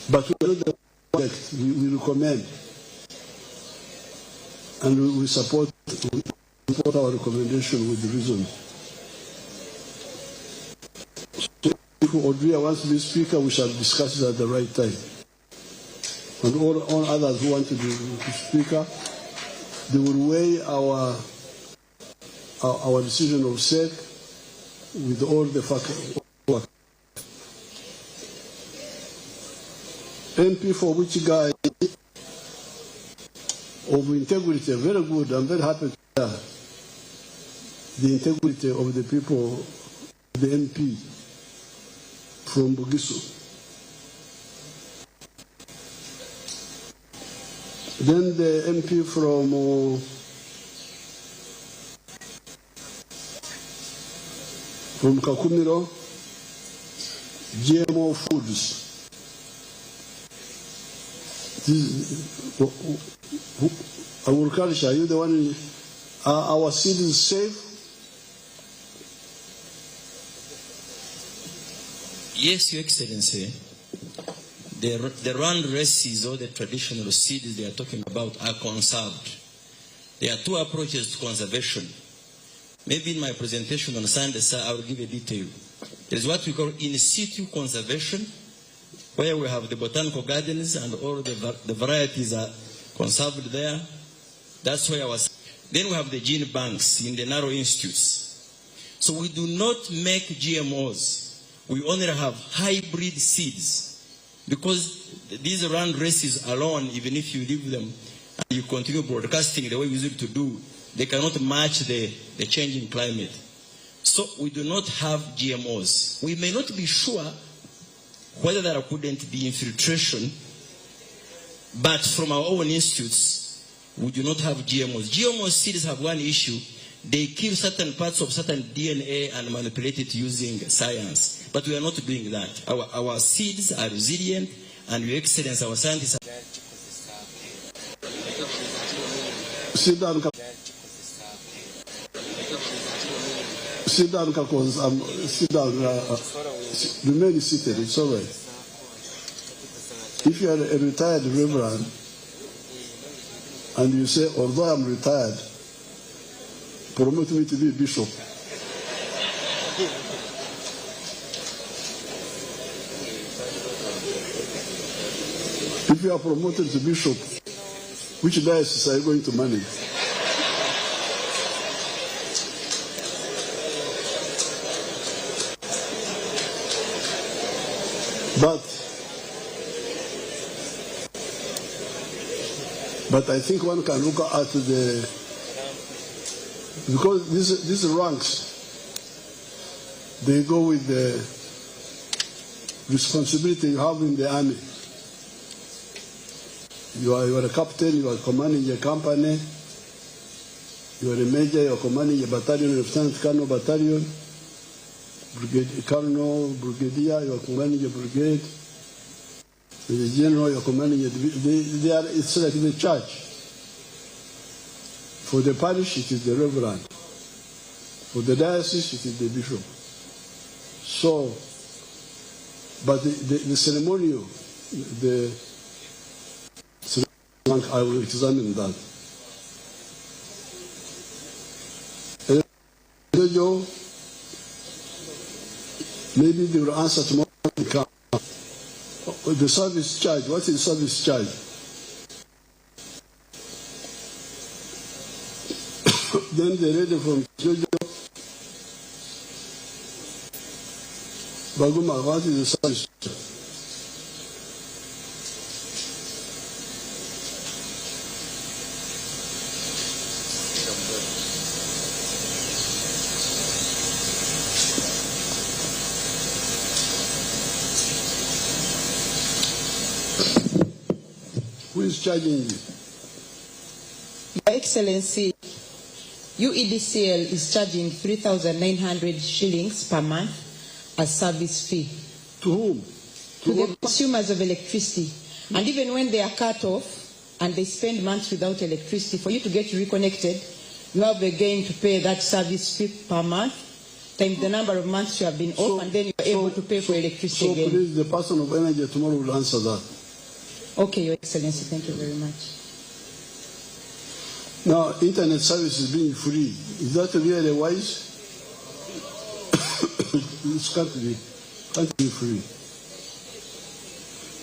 But we know the project we recommend and we support our recommendation with the reason. If Odria wants to be speaker, we shall discuss it at the right time. And all others who want to be speaker, they will weigh our decision of SEC with all the factors. MP for which guy? of integrity, very good. I'm very happy to hear the integrity of the people, the MP from Bugisu. Then the MP from Kakumiro, GMO foods. Agriculture, are you the one? Are our seeds safe? Yes, Your Excellency. The round races or the traditional seeds they are talking about are conserved. There are two approaches to conservation. Maybe in my presentation on Sunday, sir, I will give a detail. There is what we call in situ conservation, where we have the botanical gardens and all the varieties are conserved there. That's where I was. Then we have the gene banks in the narrow institutes. So we do not make GMOs. We only have hybrid seeds. Because these round races alone, even if you leave them and you continue broadcasting the way we used to do, they cannot match the changing climate. So we do not have GMOs. We may not be sure whether there couldn't be infiltration, but from our own institutes, we do not have GMOs. GMO seeds have one issue. They kill certain parts of certain DNA and manipulate it using science. But we are not doing that. Our seeds are resilient, and Your Excellency, our scientists are... Sit down, sit down, sit down. Remain seated, it's all right. If you are a retired reverend, and you say, although I'm retired, promote me to be a bishop. If you are promoted to bishop, which diocese are you going to manage? But I think one can look at because these ranks, they go with the responsibility you have in the army. You are a captain, you are commanding a company, you are a major, you are commanding a battalion, Lieutenant Colonel battalion, brigade, colonel, brigadier, you are commanding a brigade, the general, you are commanding a division. It's like the church. For the parish, it is the reverend. For the diocese, it is the bishop. So, but the ceremonial, I will examine that. Maybe they will answer tomorrow. The service charge, what is service charge? Then the lady from Jojo, Baguma, what is the service charge? Who is charging you? Your Excellency, UEDCL is charging 3,900 shillings per month as service fee. To whom? To the consumers of electricity. And even when they are cut off and they spend months without electricity, for you to get reconnected, you have again to pay that service fee per month, times the number of months you have been off, and then you are able to pay for electricity again. So please, the person of energy tomorrow will answer that. Okay, Your Excellency, thank you very much. Now, internet service is being free. Is that really wise? It can't be free.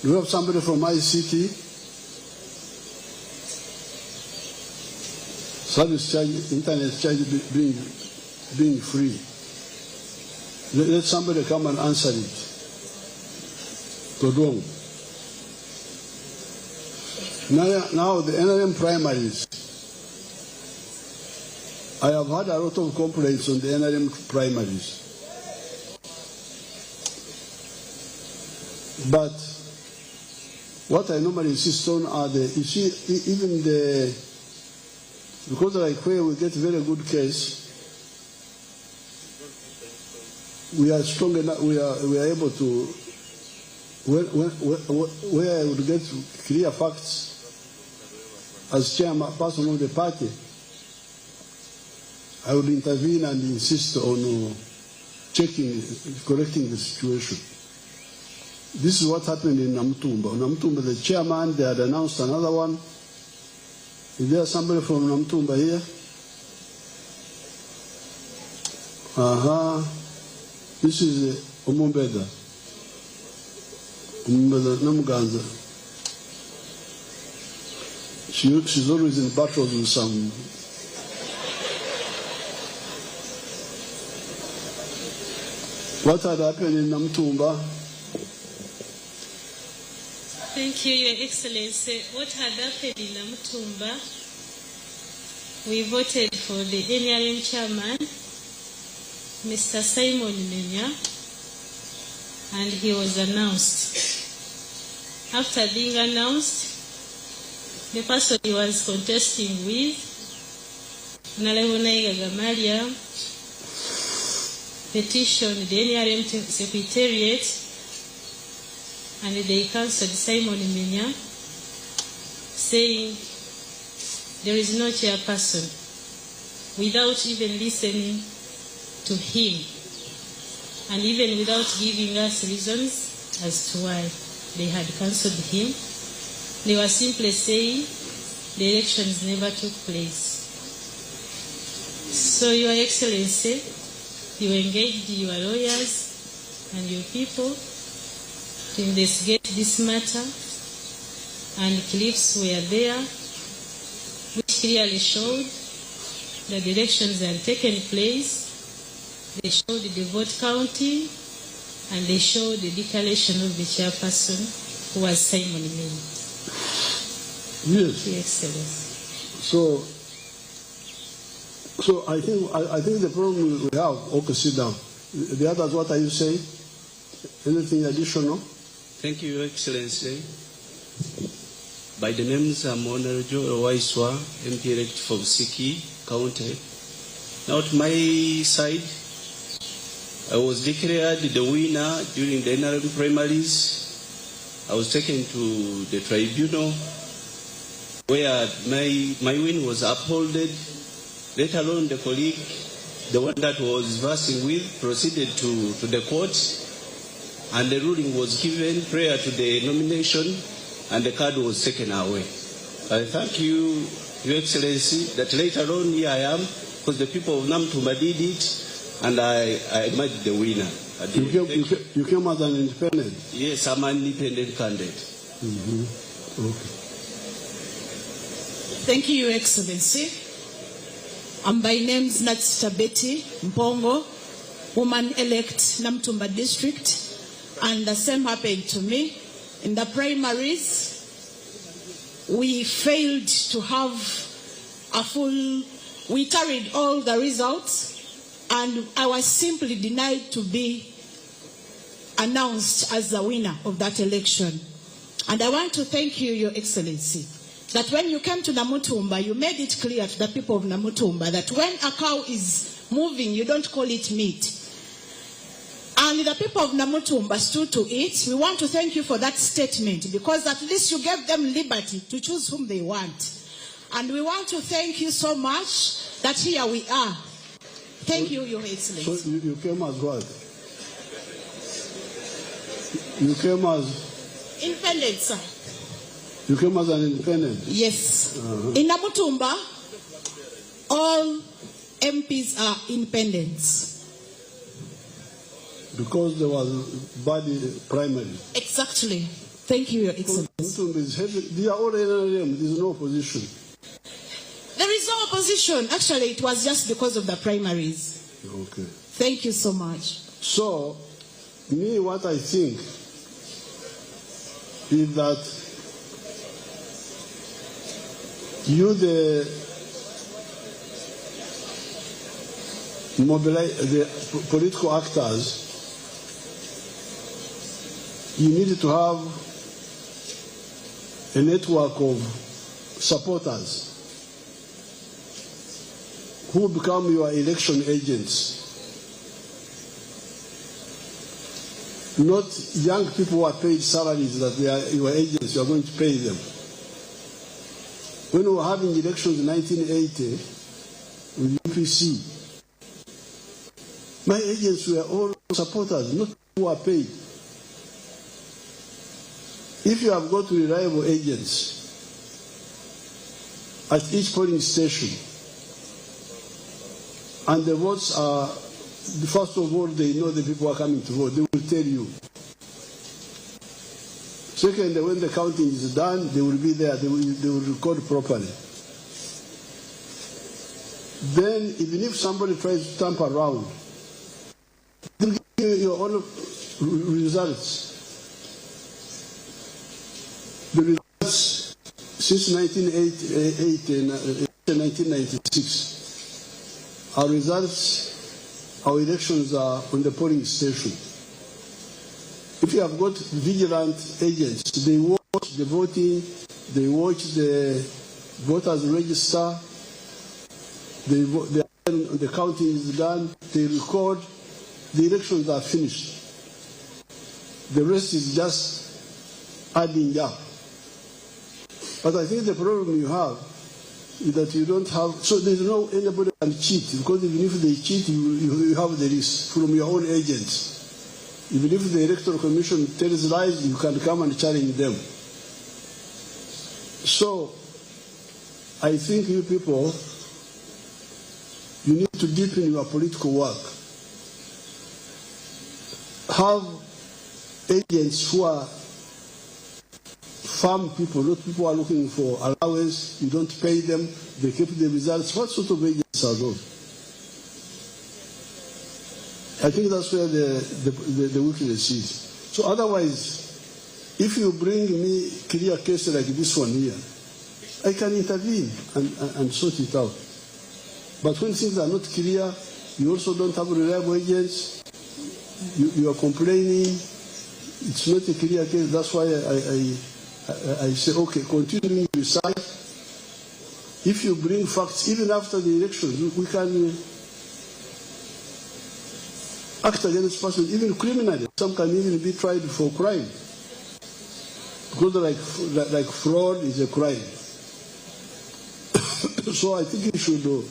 Do you have somebody from ICT? Service charge, internet charge being free. Let somebody come and answer it. Todong. Now the NRM primaries. I have had a lot of complaints on the NRM primaries. But what I normally insist on are because like where we get very good case, we are strong enough, we are able to, where I would get clear facts as chairperson of the party, I would intervene and insist on correcting the situation. This is what happened in Namtumba. Namtumba, the chairman, they had announced another one. Is there somebody from Namtumba here? This is Omumbeda. Omumbeda Namuganza. She's always in battles with some. What had happened in Namtumba? Thank you, Your Excellency. What had happened in Namtumba, we voted for the NRM chairman, Mr. Simon Menya, and he was announced. After being announced, the person he was contesting with, Nalehonaiga Gamalia, petitioned the NRM Secretariat, and they cancelled Simon Menya, saying there is no chairperson, without even listening to him, and even without giving us reasons as to why they had cancelled him. They were simply saying the elections never took place. So, Your Excellency, you engaged your lawyers and your people to investigate this matter, and clips were there which clearly showed that the elections had taken place. They showed the vote counting, and they showed the declaration of the chairperson, who was Simon Menya. Yes. Your Excellency. So I think the problem we have. Okay, sit down. The others, what are you saying? Anything additional? Thank you, Your Excellency. By the names, I'm Honorable Joe Waiswa, MP elect for Siki County. Now, to my side, I was declared the winner during the NRM primaries. I was taken to the tribunal where my win was upholded. Later on, the colleague, the one that was versing with, proceeded to the court, and the ruling was given prior to the nomination, and the card was taken away. I thank you, Your Excellency, that later on here I am, because the people of Namtumba did it, and I made the winner. You came as an independent? Yes, I'm an independent candidate. Mm-hmm. Okay. Thank you, Your Excellency. I'm by name Natsita Betty Mpongo, woman-elect Namtumba District, and the same happened to me. In the primaries, we failed to have we carried all the results, and I was simply denied to be announced as the winner of that election. And I want to thank you, Your Excellency, that when you came to Namutumba, you made it clear to the people of Namutumba that when a cow is moving, you don't call it meat. And the people of Namutumba stood to it. We want to thank you for that statement, because at least you gave them liberty to choose whom they want. And we want to thank you so much that here we are. Thank you, Your Excellency. So you came as what? You came as? Independent, sir. You came as an independent? Yes. In Namutumba, all MPs are independents. Because there was body primary. Exactly. Thank you, Your Excellency. They are all NRM. There is no opposition. There is no opposition. Actually, it was just because of the primaries. Okay. Thank you so much. So, me, what I think is that You, the political actors, you need to have a network of supporters who become your election agents. Not young people who are paid salaries that they are your agents, you are going to pay them. When we were having elections in 1980 with UPC, my agents were all supporters, not who are paid. If you have got reliable agents at each polling station, and the votes are, first of all, they know the people are coming to vote, they will tell you. Second, when the counting is done, they will be there, they will record properly. Then, even if somebody tries to tamper around, they'll give you your own results. The results since 1980 and 1996, our results, our elections are on the polling station. If you have got vigilant agents, they watch the voting, they watch the voters register, the counting is done, they record, the elections are finished. The rest is just adding up. But I think the problem you have is that you don't have, so there's no anybody can cheat, because even if they cheat, you have the risk from your own agents. Even if the Electoral Commission tells lies, you can come and challenge them. So, I think you people, you need to deepen your political work. Have agents who are farm people, not people who are looking for allowance, you don't pay them, they keep the results. What sort of agents are those? I think that's where the weakness is. So otherwise, if you bring me clear case like this one here, I can intervene and sort it out. But when things are not clear, you also don't have reliable agents, you are complaining, it's not a clear case. That's why I say, okay, continuing research. If you bring facts, even after the election, we can act against person, even criminally. Some can even be tried for crime. Because like fraud is a crime. So I think you should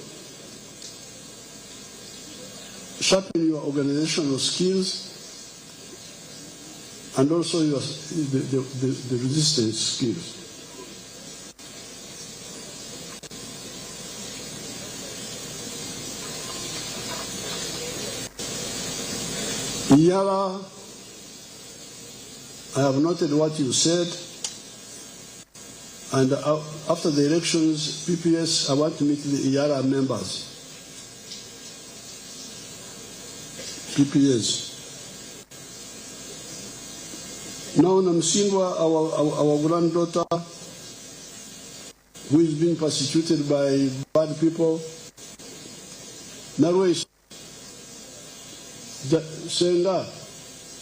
sharpen your organizational skills and also the resistance skills. Iyala, I have noted what you said, and after the elections, PPS, I want to meet the Iyala members. PPS. Now Namsingwa, our granddaughter, who is being persecuted by bad people, Narwe Senga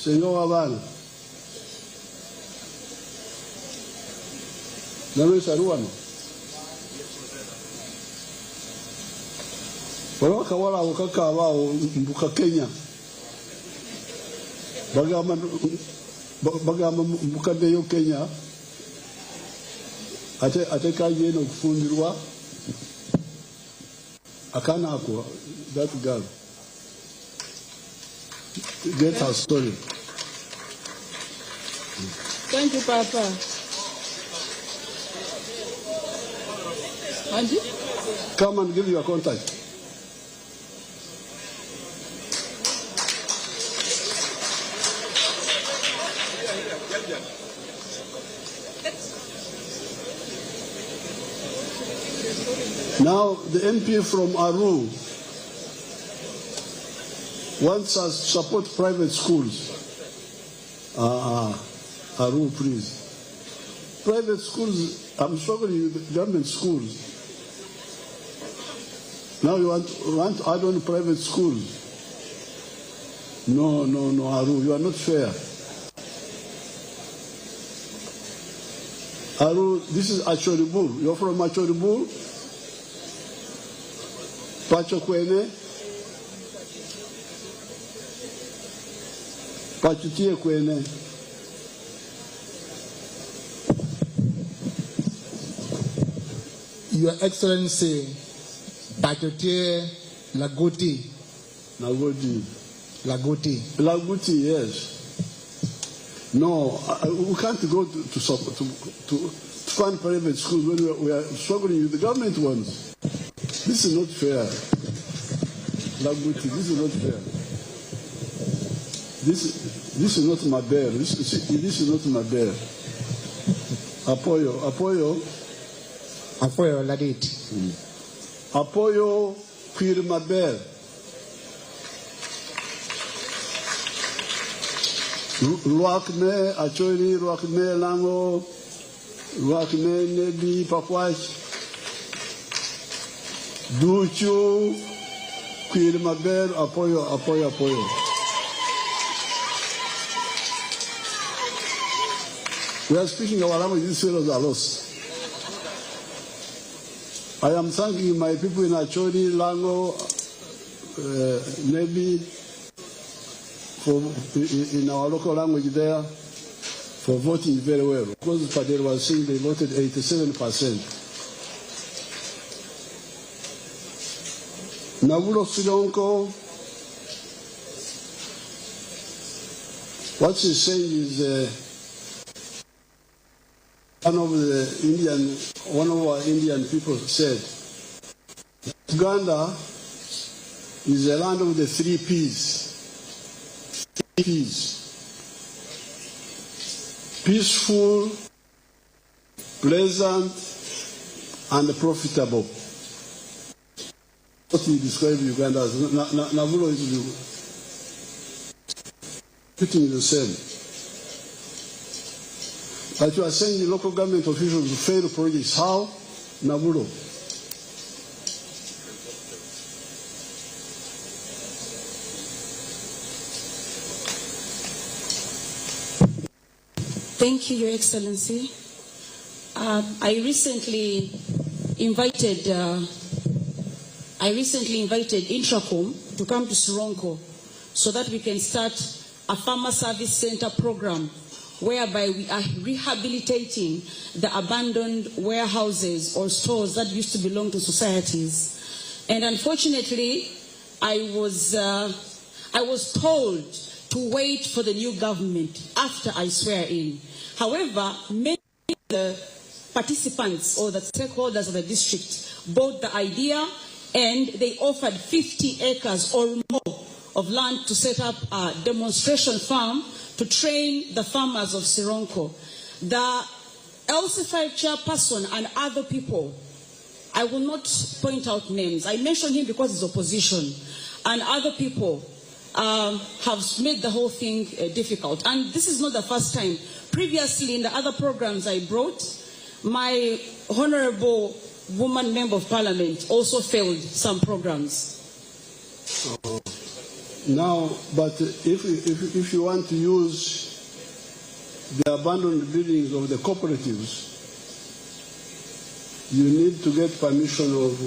Wabana. Narwe Saruano. Wawaka wala wakaka wao mbuka Kenya. Bagamba mukaddeyo Kenya ate kaje eno kufundirwa akana ako that girl get her story. Thank you, Papa. Andy? Come and give your contact. Now, the MP from Aru wants us to support private schools. Aru, please. Private schools, I'm struggling with government schools. Now you want to add on private schools. No, Aru, you are not fair. Aru, this is Achoribu. You're from Achoribu? Pachokwene? Pachutie Kwene? Your Excellency, Pachotie Lagoti. Lagoti, yes. No, we can't go to fund private schools when we are struggling with the government ones. This is not fair. Lagoti, this is not fair. This is not my bear. This is not my bear. Apoyo Ladit. Apoyo Kwirmaber. Ruakme, Achori, Ruakme, Lango, Ruakme, Nebi, Pakwash, Duchu, Kwirmaber, Apoyo. We are speaking our language, these fellows are lost. I am thanking my people in Achori, Lango, Nebi, in our local language there, for voting very well. Because Padel was saying they voted 87%. Navulo Silonko, what she's saying is one of our Indian people said, Uganda is the land of the 3 P's. Peaceful, pleasant, and profitable. What you describe Uganda as, Navulo is putting the same. But you are saying the local government officials to fail projects. How? Navulo. Thank you, Your Excellency. I recently invited Intracom to come to Sironko so that we can start a farmer service center program whereby we are rehabilitating the abandoned warehouses or stores that used to belong to societies. And unfortunately, I was told to wait for the new government after I swear in. However, many of the participants or the stakeholders of the district bought the idea and they offered 50 acres or more of land to set up a demonstration farm to train the farmers of Sironko. The LC5 chairperson and other people, I will not point out names. I mention him because he's opposition, and other people have made the whole thing difficult. And this is not the first time. Previously, in the other programs I brought, my honorable woman member of parliament also failed some programs. Now, but if you want to use the abandoned buildings of the cooperatives, you need to get permission of,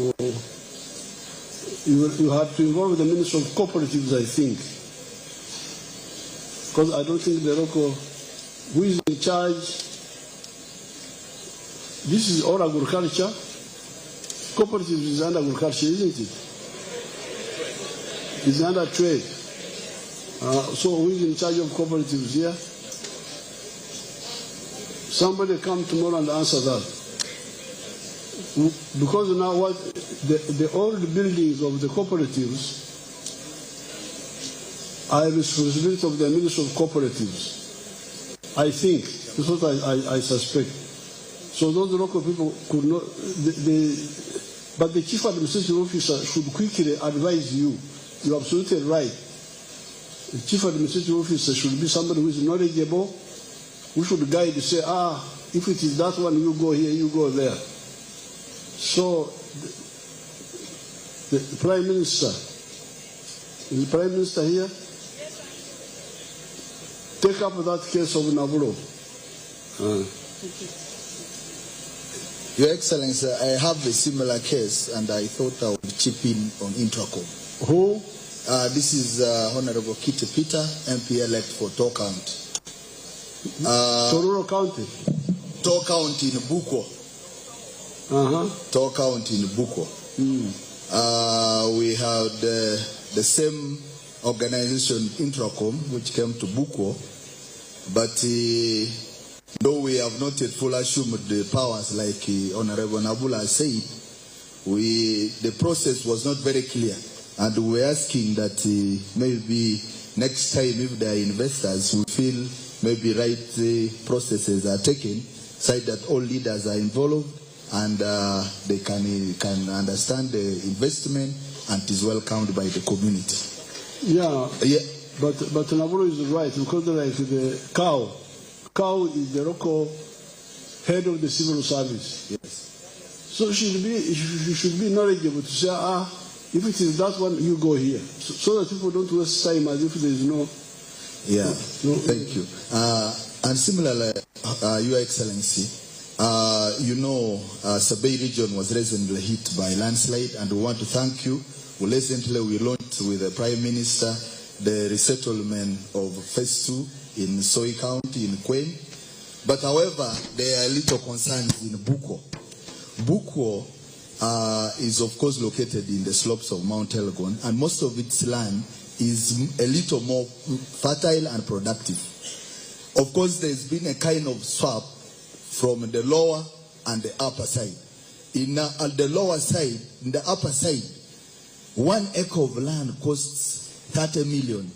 you have to involve the Minister of Cooperatives, I think. Because I don't think the local, who is in charge, this is all agriculture. Cooperatives is under agriculture, isn't it? It's under trade. So who is in charge of cooperatives here? Somebody come tomorrow and answer that. Because now what the old buildings of the cooperatives are the responsibility of the Minister of Cooperatives. I think. That's what I suspect. So those local people could not, but the Chief Administrative Officer should quickly advise you. You're absolutely right. The Chief Administrative Officer should be somebody who is knowledgeable, who should guide, say, If it is that one, you go here, you go there. So the Prime Minister, is the Prime Minister here? Take up that case of Naburo. Your Excellency, I have a similar case, and I thought I would chip in on Intracom. Who? This is Honorable Kitty Peter, MP elect for Tor County. Tororo County? Tor County in Buko. Tor County in Buko. We had the same organization, Intracom, which came to Buko, but though we have not yet fully assumed the powers, like Honorable Nabula said, the process was not very clear. And we're asking that maybe next time, if there are investors, we feel maybe right processes are taken, so that all leaders are involved and they can understand the investment and it is welcomed by the community. Yeah. But Naburo is right, because like the cow is the local head of the civil service. Yes. So you should be knowledgeable to say, if it is that one, you go here, so that people don't waste time as if there is no. Yeah. No. Thank you. And similarly, Your Excellency, Sabay region was recently hit by landslide, and we want to thank you. Recently, we launched with the Prime Minister the resettlement of Phase 2 in Soy County in Queen. But however, there are little concerns in Buko. Buko is of course located in the slopes of Mount Elgon, and most of its land is a little more fertile and productive. Of course, there's been a kind of swap from the lower and the upper side. On the lower side, in the upper side, 1 acre of land costs 30 million,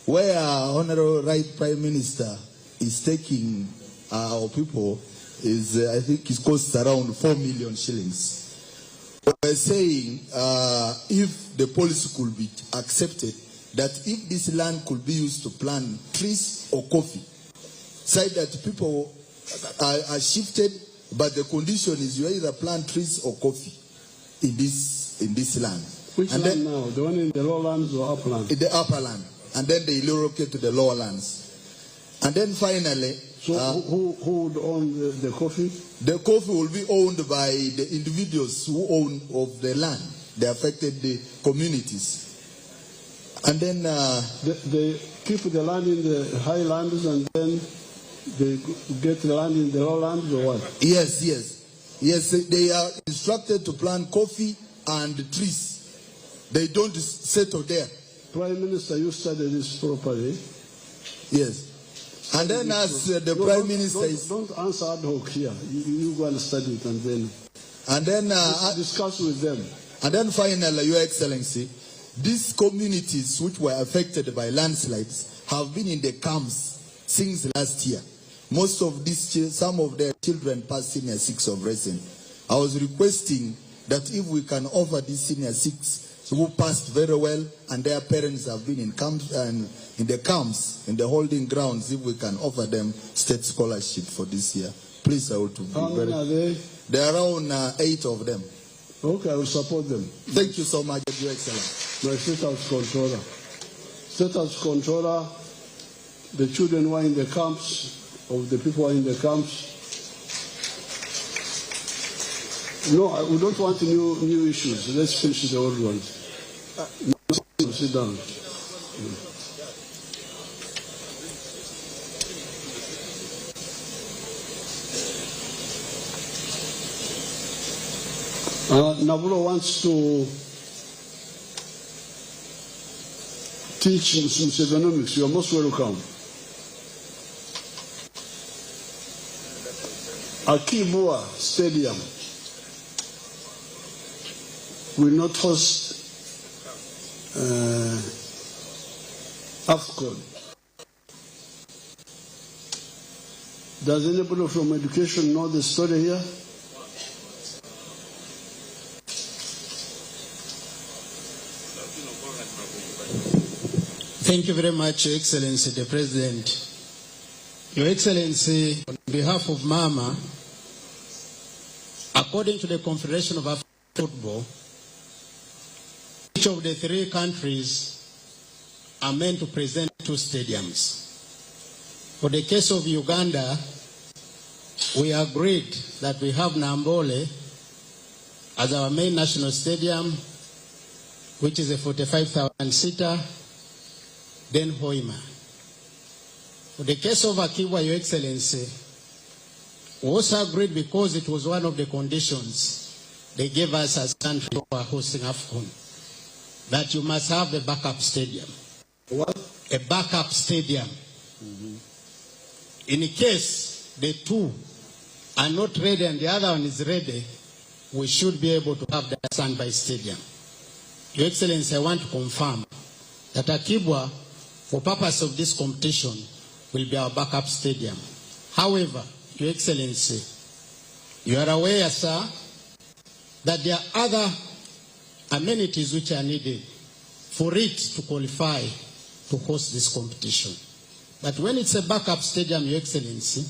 where Honorable Right Prime Minister is taking our people is, I think it costs around 4 million shillings. We're saying if the policy could be accepted, that if this land could be used to plant trees or coffee, so that people are shifted, but the condition is you either plant trees or coffee in this land. Which and land now? The one in the lowlands or upland? In the upper land. And then they relocate to the lower lands. And then finally... So who would own the coffee? The coffee will be owned by the individuals who own of the land, the affected the communities. And then... they keep the land in the highlands and then they get the land in the lowlands or what? Yes. Yes, they are instructed to plant coffee and trees. They don't settle there. Prime Minister, you studied this properly. Yes. And then as the Prime Minister is... Don't answer ad hoc here. You go and study it and then... And then... discuss with them. And then finally, Your Excellency, these communities which were affected by landslides have been in the camps since last year. Most of these, some of their children passed senior 6 of recent. I was requesting that if we can offer these senior 6 who passed very well and their parents have been in camps and in the camps, in the holding grounds, if we can offer them state scholarship for this year. Please, I will be How many are they? There are around 8 of them. Okay, I will support them. Thank you so much, Your Excellency. My State House Controller. State House Controller, the children who are in the camps, of the people who are in the camps. No, we don't want new issues. Let's finish the old ones. No, sit down. Naburo wants to teach economics. You are most welcome. Akibua Stadium will not host AFCON. Does anybody from education know the story here? Thank you very much, Your Excellency, the President. Your Excellency, On behalf of Mama, according to the Confederation of African Football, each of the three countries are meant to present 2 stadiums. For the case of Uganda, we agreed that we have Nambole as our main national stadium, which is a 45,000-seater, then Hoima. For the case of Akibwa, Your Excellency, we also agreed, because it was one of the conditions they gave us as country who are hosting AFCON, that you must have a backup stadium. What? A backup stadium. In case the 2 are not ready and the other one is ready, we should be able to have that standby stadium. Your Excellency, I want to confirm that Akibwa, for purpose of this competition, will be our backup stadium. However, Your Excellency, you are aware, sir, that there are other amenities which are needed for it to qualify to host this competition. But when it's a backup stadium, Your Excellency,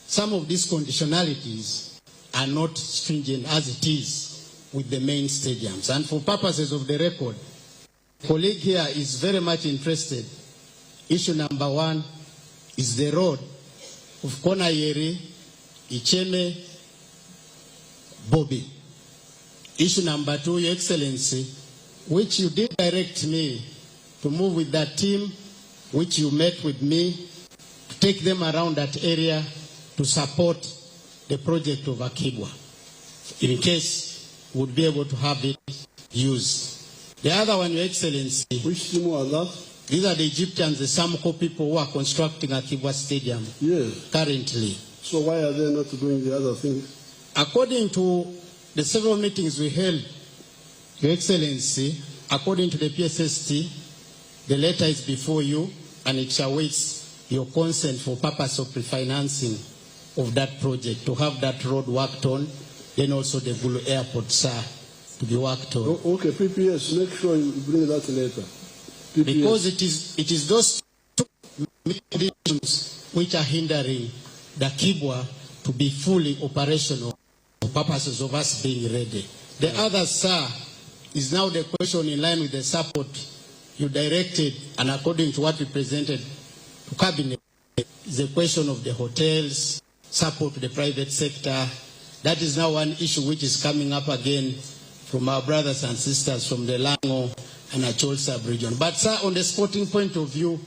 some of these conditionalities are not stringent as it is with the main stadiums. And for purposes of the record, the colleague here is very much interested. Issue number 1 is the road of Konayeri, Icheme, Bobi. Issue number 2, Your Excellency, which you did direct me to move with that team, which you met with me, to take them around that area to support the project of Akibwa, in case we would be able to have it used. The other one, Your Excellency, which team was that? These are the Egyptians, the Samko people who are constructing Akibwa Stadium currently. So why are they not doing the other things? According to the several meetings we held, Your Excellency, according to the PSST, the letter is before you and it awaits your consent for purpose of pre-financing of that project, to have that road worked on, then also the Gulu Airport, sir, to be worked on. Okay, PPS, make sure you bring that later. PPS. Because it is those 2 conditions which are hindering the Akibwa to be fully operational for purposes of us being ready. The other, sir, is now the question in line with the support you directed, and according to what we presented to Cabinet, is the question of the hotels, support to the private sector. That is now one issue which is coming up again from our brothers and sisters from the Lango and Achol sub-region. But, sir, on the sporting point of view,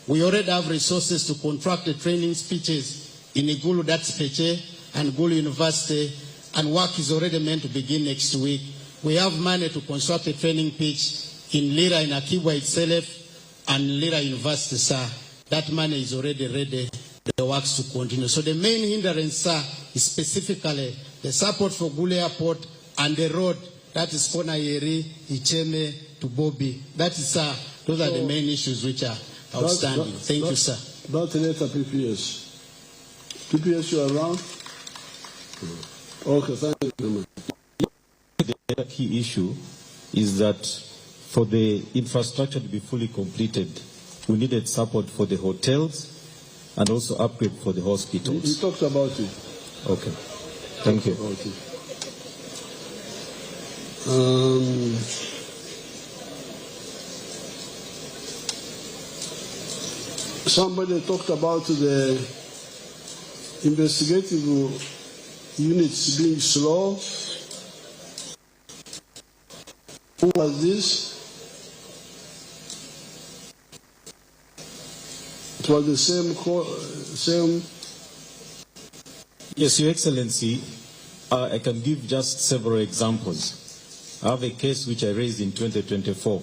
we already have resources to contract the training speeches in Igulu, that's Peche, and Gulu University, and work is already meant to begin next week. We have money to construct a training pitch in Lira, in Akibwa itself, and Lira University, sir. That money is already ready, the works to continue. So the main hindrance, sir, is specifically the support for Gulu Airport and the road, that is Konayeri, Icheme to Bobi. That is, sir, those are the main issues which are outstanding. Thank you, sir. That letter, PPS. PPS, you are around? Okay, thank you very much. The other key issue is that for the infrastructure to be fully completed, we needed support for the hotels and also upgrade for the hospitals. We talked about it. Okay. Thank you. Somebody talked about the investigative units being slow. Who was this? It was the same. Yes, Your Excellency, I can give just several examples. I have a case which I raised in 2024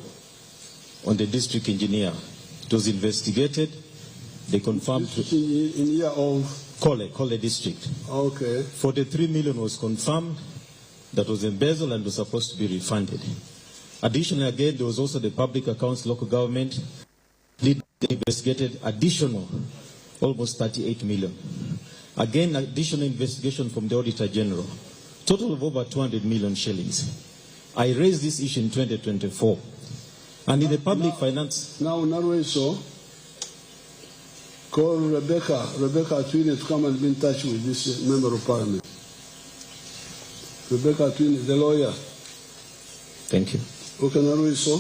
on the district engineer. It was investigated. They confirmed in year of Kole district. Okay. 43 million was confirmed that was embezzled and was supposed to be refunded. Additionally, again, there was also the public accounts local government. They investigated additional almost 38 million. Again, additional investigation from the Auditor General. Total of over 200 million shillings. I raised this issue in 2024. And in the public finance... Now, so, call Rebecca Atwine to come and be in touch with this member of parliament. Rebecca Atwine, the lawyer. Thank you. Okay, so.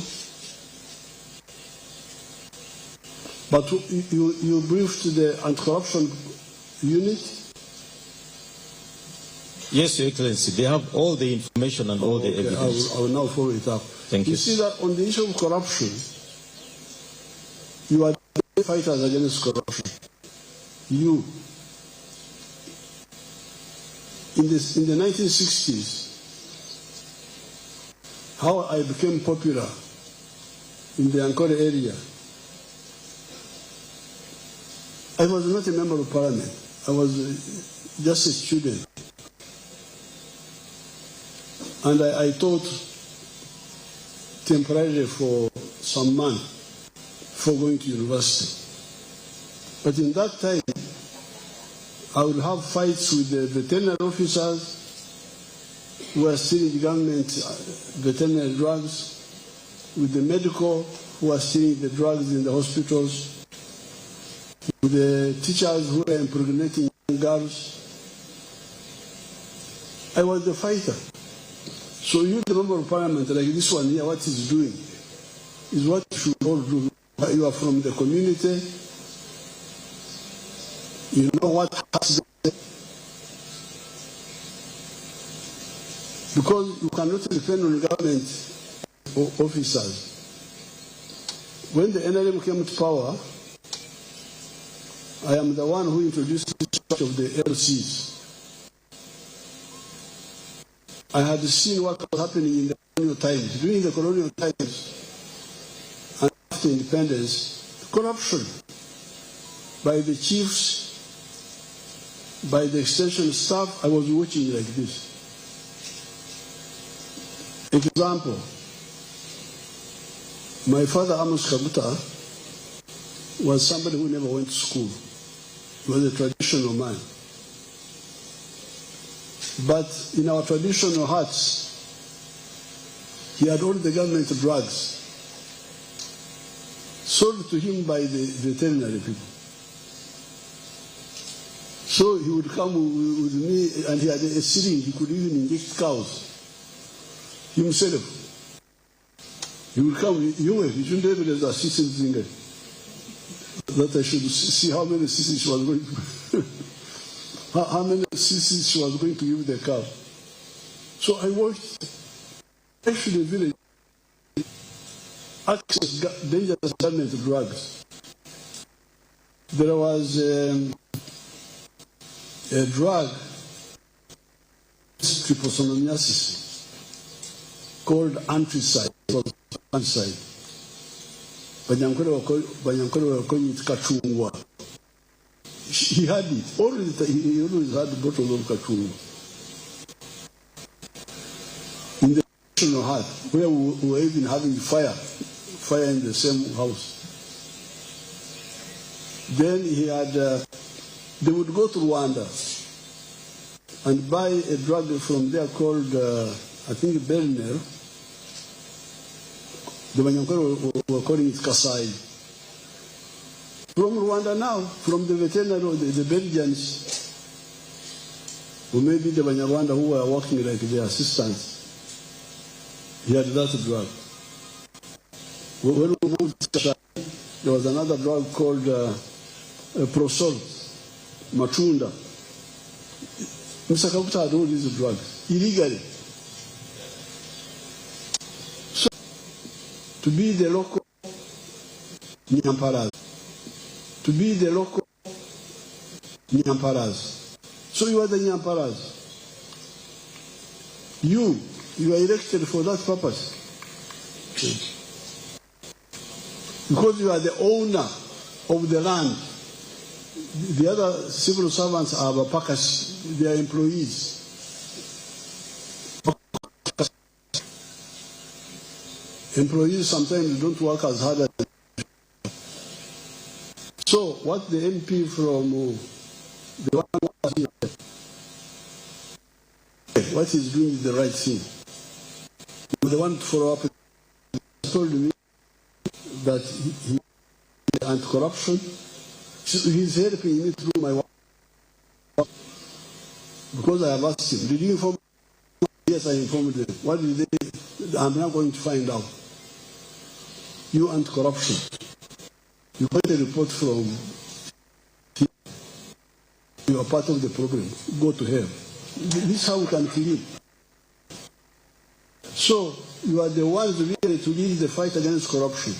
But you briefed the anti-corruption unit? Yes, Your Excellency. They have all the information and all the evidence. I will now follow it up. Thank you. You see that on the issue of corruption, you are the fighters against corruption. You. In the 1960s, how I became popular in the Ankara area, I was not a member of parliament. I was just a student. And I taught temporarily for some months before going to university. But in that time, I would have fights with the veterinary officers who were stealing government veterinary drugs, with the medical who were stealing the drugs in the hospitals, with the teachers who were impregnating girls. I was the fighter. So you, the member of parliament, like this one here, what he's doing is what you should all do. You are from the community. You know what has there. Because you cannot depend on government officers. When the NRM came to power, I am the one who introduced the structure of the LCs. I had seen what was happening in the colonial times. During the colonial times and after independence, corruption by the chiefs, by the extension staff. I was watching like this. Example, my father Amos Kabuta was somebody who never went to school. He was a traditional man. But in our traditional huts, he had all the government drugs sold to him by the veterinary people. So he would come with me, and he had a syringe. He could even inject cows himself. He would come, you shouldn't have it as a assistant singer. That I should see how many cc's she was going to how many cc's she was going to give the cow. So I worked actually village access dangerous government drugs. There was a drug, trypanosomiasis, called antricide. Antricide. Banyankole were calling it kachungwa. He had it. All the time, he always had bottles of kachungwa. In the national hut, where we were even having fire in the same house. Then he had, they would go to Rwanda and buy a drug from there called, I think, Belner. The Banyankole were calling it Kasai. From Rwanda now, from the veterinary, the Belgians, or maybe the Banyarwanda who were working like their assistants, he had that drug. When we moved to Kasai, there was another drug called Prosol, Machunda. Mr. Kabuta had all these drugs, illegally. To be the local Nyamparas. To be the local Nyamparas. So you are the Nyamparas. You are elected for that purpose. Because you are the owner of the land. The other civil servants are Bapakas, they are employees. Employees sometimes don't work as hard as. So what the MP from the one here, what he's doing is the right thing. The one to follow up told me that he anti-corruption He's helping me through my work. Because I have asked him, did you inform them? Yes, I informed them. What did they? I'm not going to find out. You anti-corruption. You got a report from him. You are part of the problem. Go to him. This is how we can kill him. So, you are the ones really to lead the fight against corruption.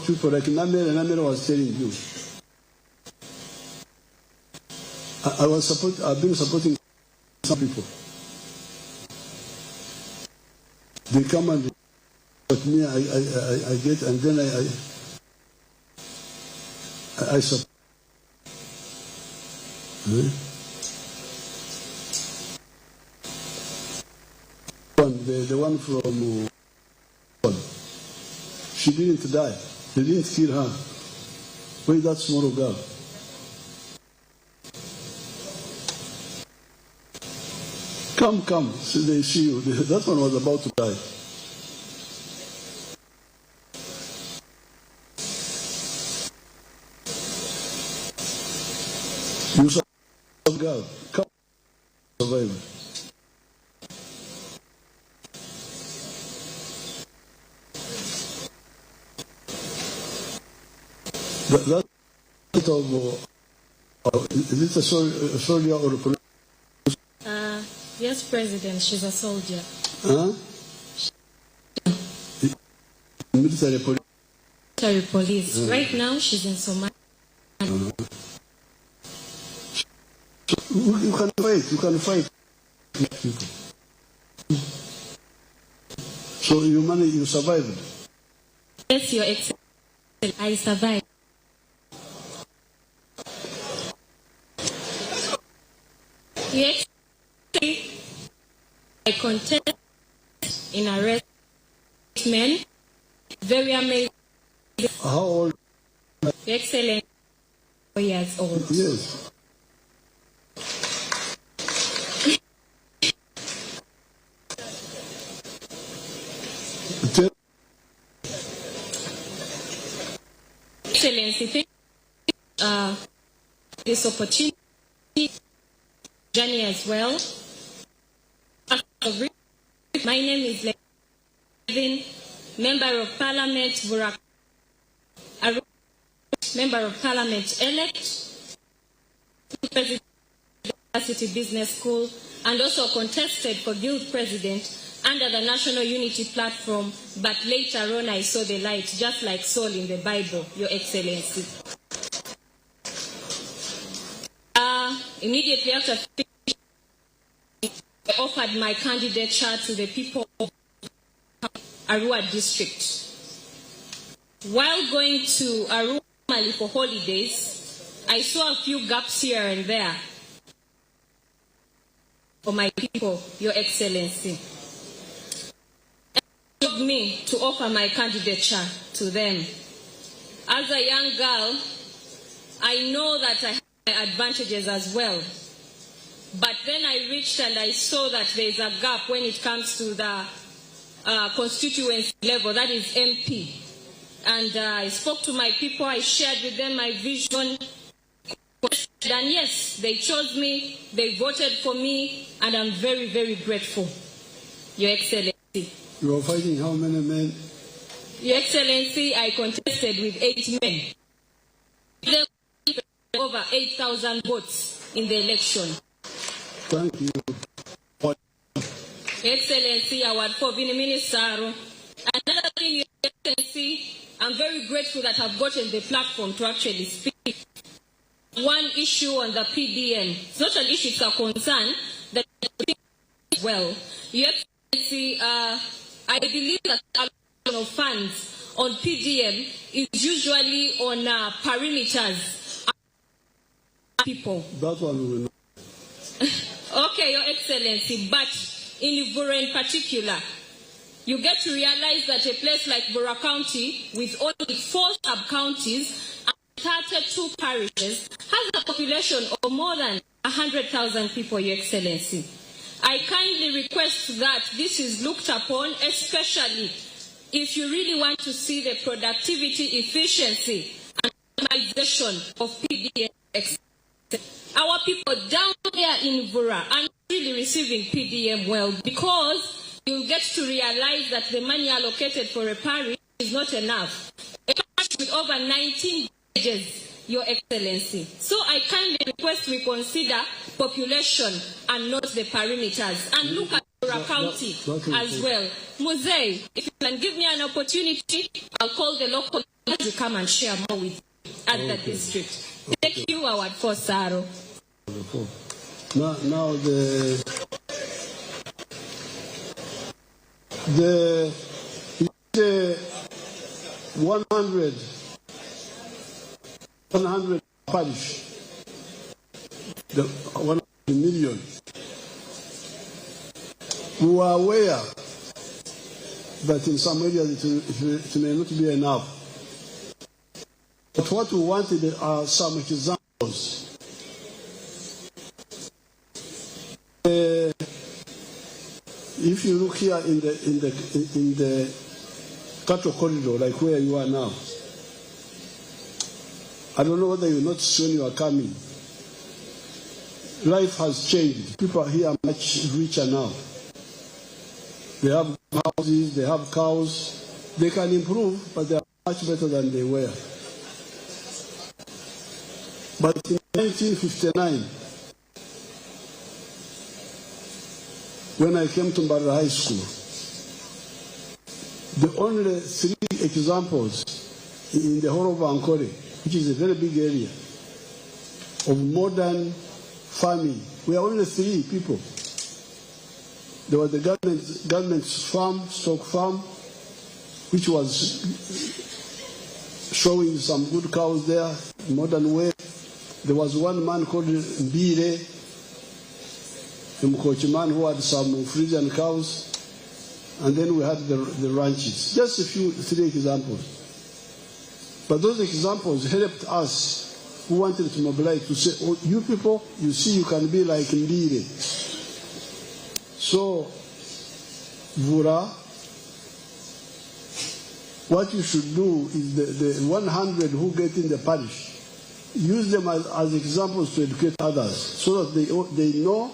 People like Namere was telling you. I've been supporting some people. They come and but me, I get, and then I support. The one from she didn't die. They didn't kill her. Where is that small girl? Come. So they see you. That one was about to die. You saw some girl. Come, survive. That is it a soldier or a police? Yes, President, she's a soldier. Huh? Military police. Military police. Right now, she's in Somalia. You can fight. You can fight. People. So you survived. Yes, Your Excellency. I survived. Yes, I contest in arrest men. Very amazing. How old? Excellent. 4 years old. Yes. Excellency, thank you this opportunity. Journey as well. My name is Levin, Member of Parliament, Burak, Member of Parliament elect, President of the University Business School, and also contested for Guild President under the National Unity Platform, but later on I saw the light, just like Saul in the Bible, Your Excellency. Immediately after I offered my candidature to the people of Arua district. While going to Arua for holidays, I saw a few gaps here and there for my people, Your Excellency. It took me to offer my candidature to them. As a young girl, I know that I have my advantages as well. But then I reached and I saw that there is a gap when it comes to the constituency level, that is MP. And I spoke to my people, I shared with them my vision. And yes, they chose me, they voted for me, and I'm very, very grateful, Your Excellency. You are fighting how many men? Your Excellency, I contested with 8 men. Over 8,000 votes in the election. Thank you. Your Excellency, Award for Vini Ministaro. Another thing, Your Excellency, I'm very grateful that I've gotten the platform to actually speak. One issue on the PDM. It's not an issue, it's a concern that well. Your Excellency, I believe that allocation of funds on PDM is usually on perimeters. People. That one we will know. Okay, Your Excellency, but in Ivura in particular, you get to realize that a place like Bura County, with only 4 sub-counties and 32 parishes, has a population of more than 100,000 people, Your Excellency. I kindly request that this is looked upon, especially if you really want to see the productivity, efficiency, and optimization of PDM, our people down there in Vura are not really receiving PDM well, because you get to realize that the money allocated for a parish is not enough. A parish with over 19 villages, Your Excellency. So I kindly request we consider population and not the perimeters, and look at Vura County as well. Muzei, if you can give me an opportunity, I'll call the local to come and share more with you at the district. Thank you, our Fosaro. Now the 100 parish, the 100 million. We are aware that in some areas it may not be enough. But what we wanted are some examples. If you look here in the cattle corridor, like where you are now, I don't know whether you noticed when you are coming. Life has changed. People here are much richer now. They have houses, they have cows. They can improve, but they are much better than they were. But in 1959, when I came to Mbara High School, the only 3 examples in the whole of Ankole, which is a very big area, of modern farming, we are only 3 people. There was the government's farm, stock farm, which was showing some good cows there, modern way. There was one man called Mbire, a Mkochi man who had some Frisian cows. And then we had the ranches. Just a few 3 examples. But those examples helped us who wanted to mobilize to say, oh, you people, you see, you can be like Mbire. So, Vura, what you should do is the 100 who get in the parish, use them as examples to educate others so that they know,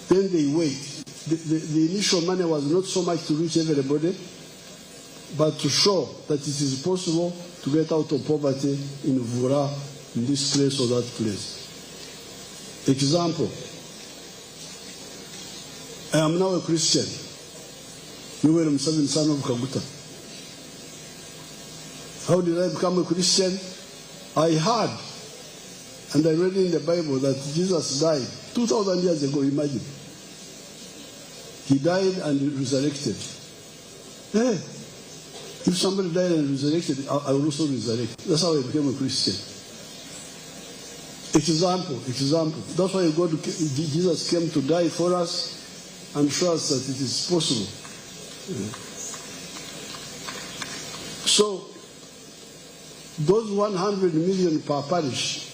then they wait. The initial money was not so much to reach everybody, but to show that it is possible to get out of poverty in Vura, in this place or that place. Example, I am now a Christian. You were Muslim son of Kaguta. How did I become a Christian? I heard, and I read in the Bible that Jesus died 2,000 years ago, imagine. He died and resurrected. Hey, if somebody died and resurrected, I will also resurrect. That's how I became a Christian. Example. That's why Jesus came to die for us and show us that it is possible. So, those 100 million per parish,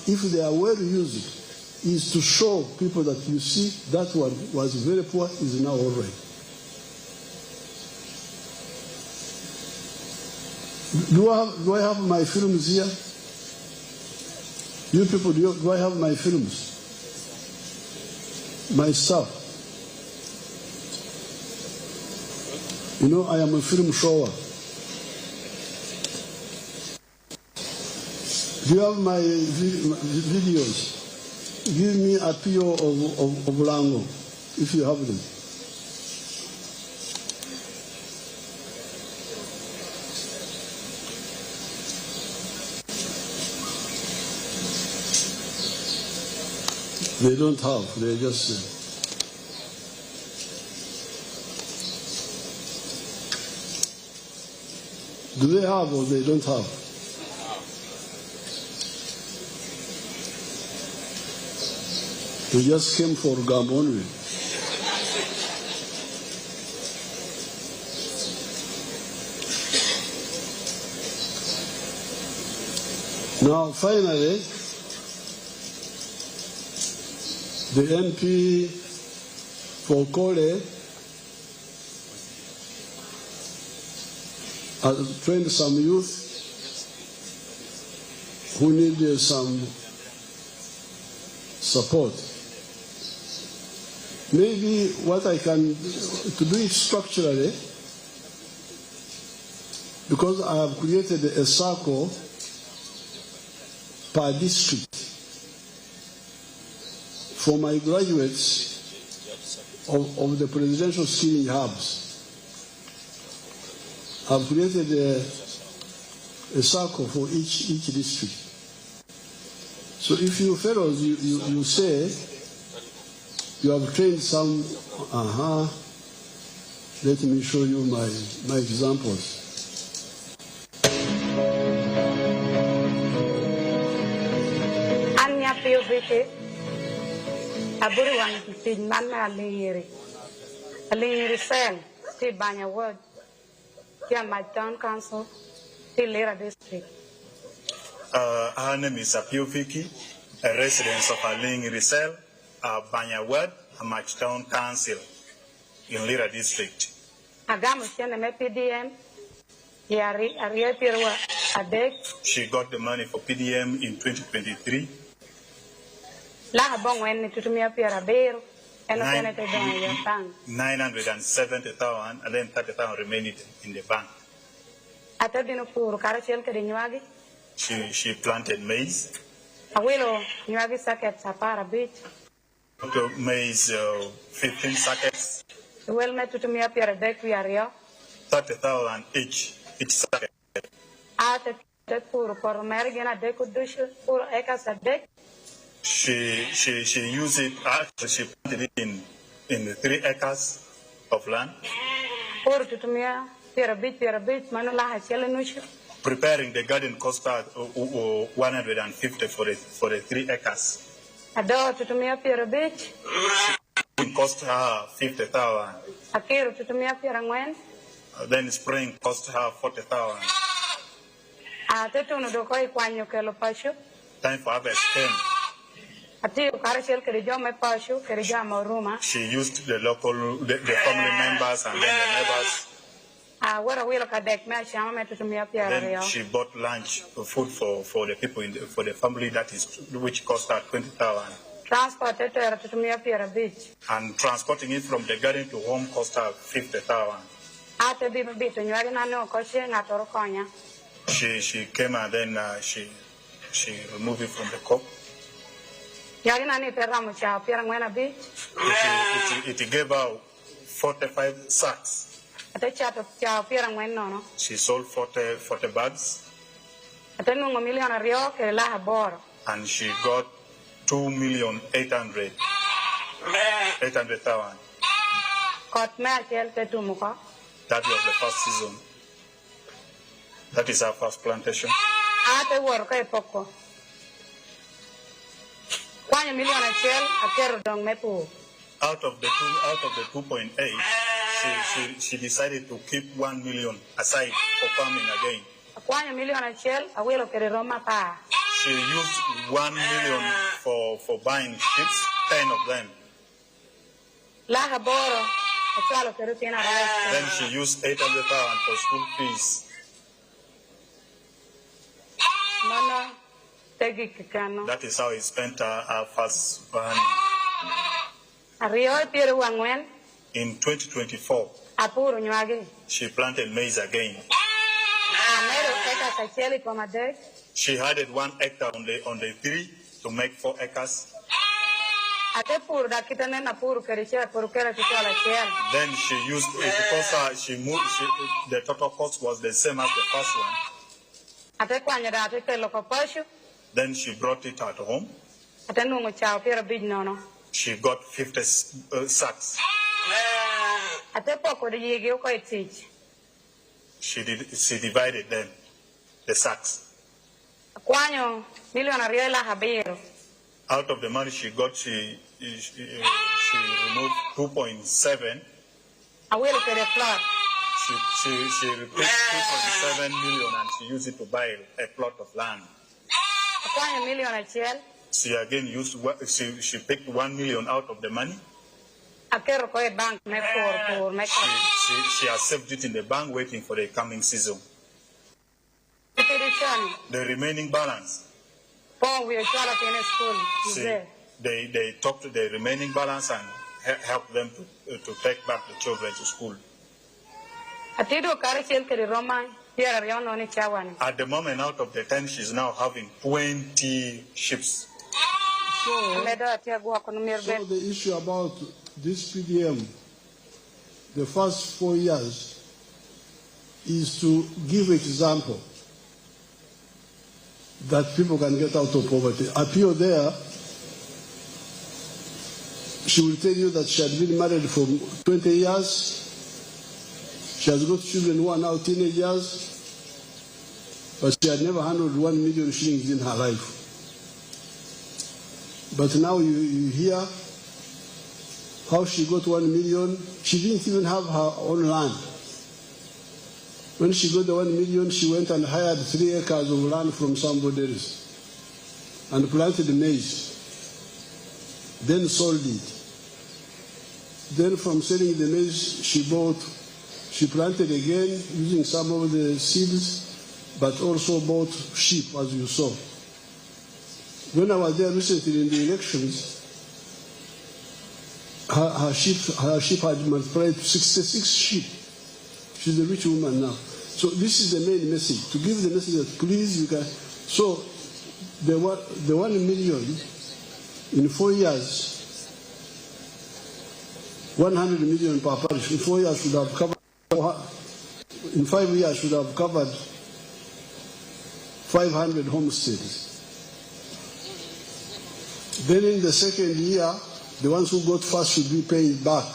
if they are well used, is to show people that, you see, that one was very poor, is now all right. Do I have my films here? You people, do I have my films? My stuff? You know, I am a film shower. Do you have my videos? Give me a PO of Lango, if you have them. They don't have, they just... Do they have or they don't have? We just came for Gambonwe. Now, finally, the MP for Kole trained some youth who need some support. Maybe what I can to do it structurally, because I have created a circle per district for my graduates of the presidential skilling hubs. I've created a circle for each district. So if you fellows, you say you have trained some, let me show you my examples. Anya POVT, Aburiwan Tin Mana Alingiri Cell, Steve Banya Ward, here my town council, still Lira district. Her name is Apiofiki, a resident of Alingiri Cell, Banya Ward, Amach Town Council in Lira district. Agamu Chene PDM, Yari Ariapirwa Adek. She got the money for PDM in 2023. Laha bong when to me appear a bear, and 970,000, and then 30,000 remained in the bank. Atadino Pur Karachel Kadinyagi. She planted maize. A willow, Nyagi Sacket Sapara Beach. Maize, 15 sackets. Well met to me appear a deck we are here. 30,000 each sacket. At the poor for American a deck would do for acres a deck. She used it, actually she planted it in the 3 acres of land. Or to me, Pierre a bit, Manula has yellow. Preparing the garden cost her 150 for the 3 acres. A door to me up here a bit. It cost her 50,000. A kero to me up here and when? Then spring cost her 40,000. Tetuno do koi quanyo kelo pashu. Time for harvest came. Ati Karachel Kerijome Pashu, Kerijama Ruma. She used the family members and then the neighbors. What a wheel of a deck match, I'm to me up here. Then she bought lunch, food for the people for the family, that is which cost her 20,000. Transported to me up here a beach. And transporting it from the garden to home cost her 50,000. After being a bit, and you are no question at Oroconia. She came and then she removed it from the cup. Yarina Peramucha, Piranguena Beach. It gave her 45 sacks. At the chat of Pirangueno. She sold 40 bags. At the million of Rio, Laha Bor. And she got 2,800,000. Caught Machel Tetumuka. That was the first season. That is our first plantation. At the work, a poco. 1 million a shell, a carrot on Mepu. Out of the 2.8, she decided to keep 1 million aside for farming again. 1 million a shell, a wheel of Roma Pa. She used 1 million for buying ships, 10 of them. Laha Boro, a child of Perutina. Then she used 800,000 for school fees. Mano. That is how he spent our first money. In 2024, she planted maize again. She added 1 hectare on the 3 to make 4 acres. Then she used it because the total cost was the same as the first one. Then she brought it at home. She got 50 sacks. She divided them, the sacks. Out of the money she got, she removed 2.7. She replaced 2.7 million and she used it to buy a plot of land. She again used, she picked 1 million out of the money. She has saved it in the bank waiting for the coming season. The remaining balance. See, they talk to the remaining balance and help them to take back the children to school. At the moment, out of the 10, she's now having 20 ships. So the issue about this PDM, the first 4 years, is to give example that people can get out of poverty. Appeal there, she will tell you that she had been married for 20 years. She has got children who are now teenagers, but she had never handled 1 million shillings in her life. But now you hear how she got 1 million. She didn't even have her own land. When she got the 1 million, she went and hired 3 acres of land from somebody else and planted maize, then sold it. Then from selling the maize, she planted again using some of the seeds, but also bought sheep, as you saw. When I was there recently in the elections, her sheep had multiplied to 66 sheep. She's a rich woman now. So this is the main message, to give the message that please you can. So the 1 million in 4 years, 100 million per parish, in 4 years should have covered, in 5 years should have covered 500 homesteads. Then in the second year, the ones who got first should be paid back.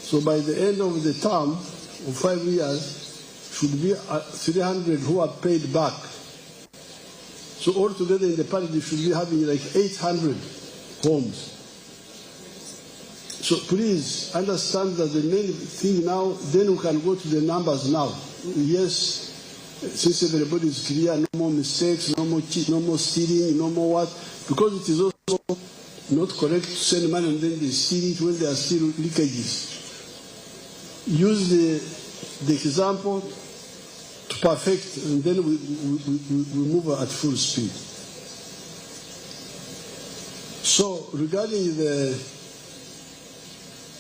So by the end of the term of 5 years, should be 300 who are paid back. So altogether in the parish, they should be having like 800 homes. So please understand that the main thing now, then we can go to the numbers now. Yes, since everybody is clear, no more mistakes, no more cheat, no more stealing, no more what, because it is also not correct to send money and then they steal it when there are still leakages. Use the example to perfect, and then we move at full speed. So regarding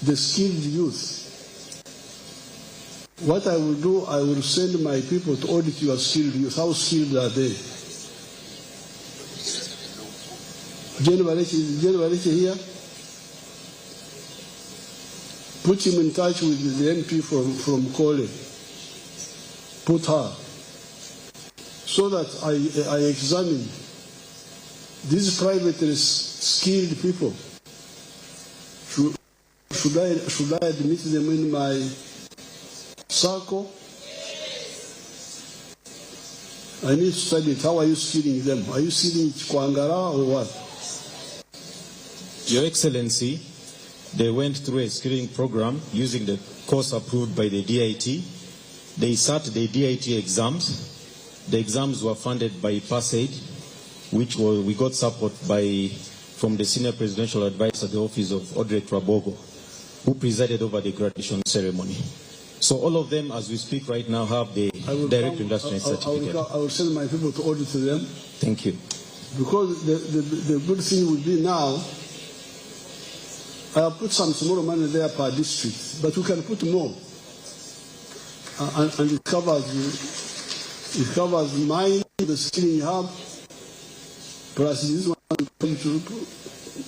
the skilled youth, what I will do, I will send my people to audit your skilled youth. How skilled are they? General here? Put him in touch with the MP from Kole. Put her. So that I examine these privately skilled people. Should I admit them in my circle? I need to study it. How are you skilling them? Are you skilling Kwangara or what? Your Excellency, they went through a skilling program using the course approved by the DIT. They sat the DIT exams. The exams were funded by PASAID, which we got support from the Senior Presidential Advisor at the office of Audrey Trabogo, who presided over the graduation ceremony. So all of them, as we speak right now, have the direct investment certificate. I will send my people to audit them. Thank you. Because the good thing would be now, I have put some small money there per district, but we can put more. And it covers mine, the skilling hub, plus this one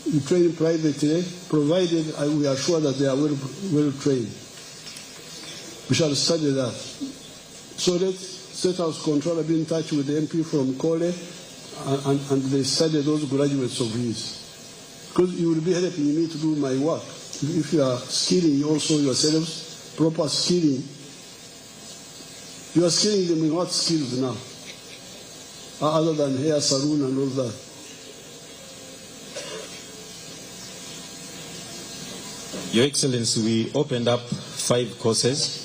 you train privately, provided we are sure that they are well trained. We shall study that. So let State House Controller be in touch with the MP from Kole and they study those graduates of his. Because you will be helping me to do my work. If you are skilling also yourselves, proper skilling, you are skilling them in what skills now? Other than hair salon and all that. Your Excellency, we opened up 5 courses.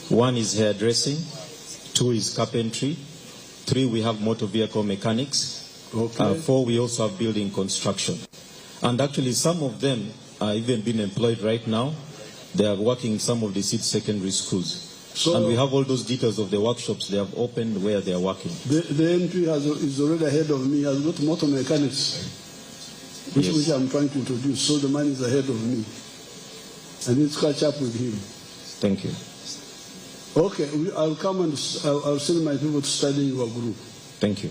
1 is hairdressing, 2 is carpentry, 3 we have motor vehicle mechanics, 4 we also have building construction. And actually some of them are even being employed right now. They are working in some of the secondary schools. And we have all those details of the workshops they have opened where they are working. The MP is already ahead of me, has got motor mechanics, which I'm trying to introduce. So the man is ahead of me. I need to catch up with him. Thank you. Okay, I'll come and I'll send my people to study your group. Thank you.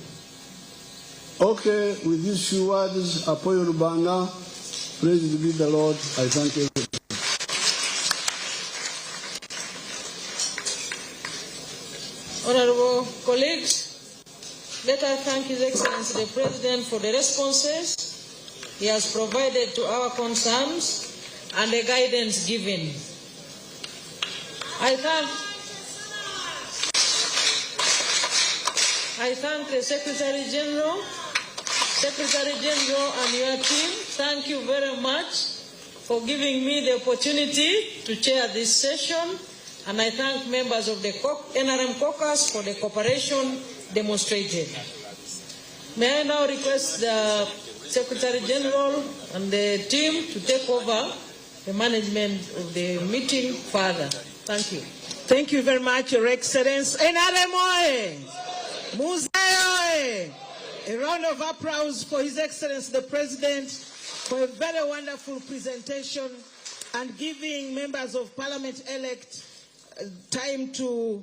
Okay, with these few words, Apoyo Rubanga, praise be the Lord. I thank you. Honorable colleagues, let us thank His Excellency the President for the responses he has provided to our concerns and the guidance given. I thank the Secretary General and your team. Thank you very much for giving me the opportunity to chair this session. And I thank members of the NRM caucus for the cooperation demonstrated. May I now request the Secretary General and the team to take over the management of the meeting further. Thank you. Thank you very much, Your Excellency. NRM oye! Muzai oye! A round of applause for His Excellency the President for a very wonderful presentation and giving members of Parliament-elect time to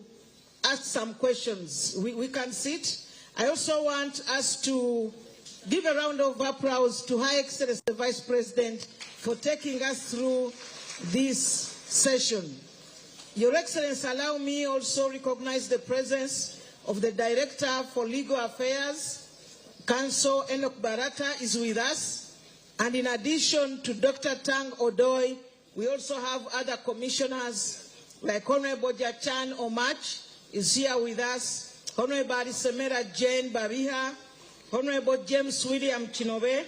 ask some questions. We can sit. I also want us to give a round of applause to Her Excellency the Vice President for taking us through this session. Your Excellency, allow me also recognize the presence of the Director for Legal Affairs, Council Enoch Barata is with us. And in addition to Dr. Tang Odoi, we also have other commissioners like Honorable Jachan Omach is here with us, Honorable Semera Jane Babiha, Honorable James William Chinobe,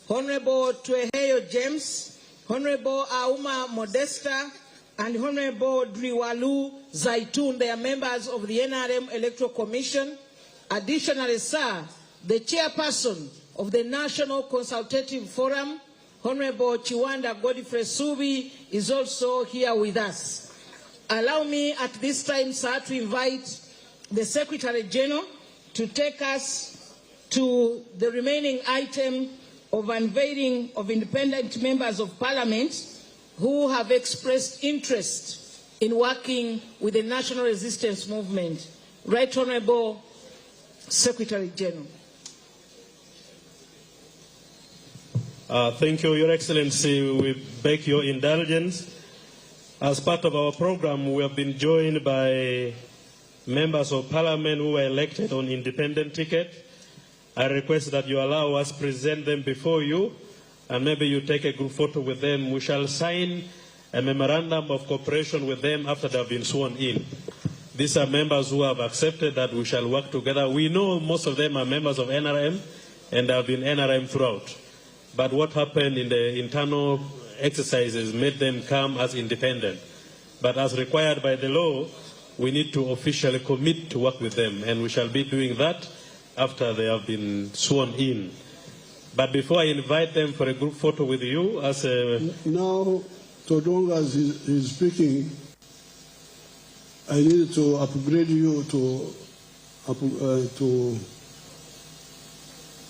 Honorable Tueheyo James, Honorable Auma Modesta, and Honorable Driwalu Zaitun. They are members of the NRM Electoral Commission. Additionally, sir, the chairperson of the National Consultative Forum, Honorable Chiwanda Godfrey Subi, is also here with us. Allow me at this time, sir, to invite the Secretary General to take us to the remaining item of unveiling of independent members of Parliament who have expressed interest in working with the National Resistance Movement. Right Honorable Secretary General. Thank you, Your Excellency. We beg your indulgence. As part of our program, we have been joined by members of Parliament who were elected on independent ticket. I request that you allow us present them before you, and maybe you take a group photo with them. We shall sign a memorandum of cooperation with them after they have been sworn in. These are members who have accepted that we shall work together. We know most of them are members of NRM and have been NRM throughout. But what happened in the internal exercises made them come as independent. But as required by the law, we need to officially commit to work with them, and we shall be doing that after they have been sworn in. But before I invite them for a group photo with you, as a... Now, Todong, as he's speaking, I need to upgrade you to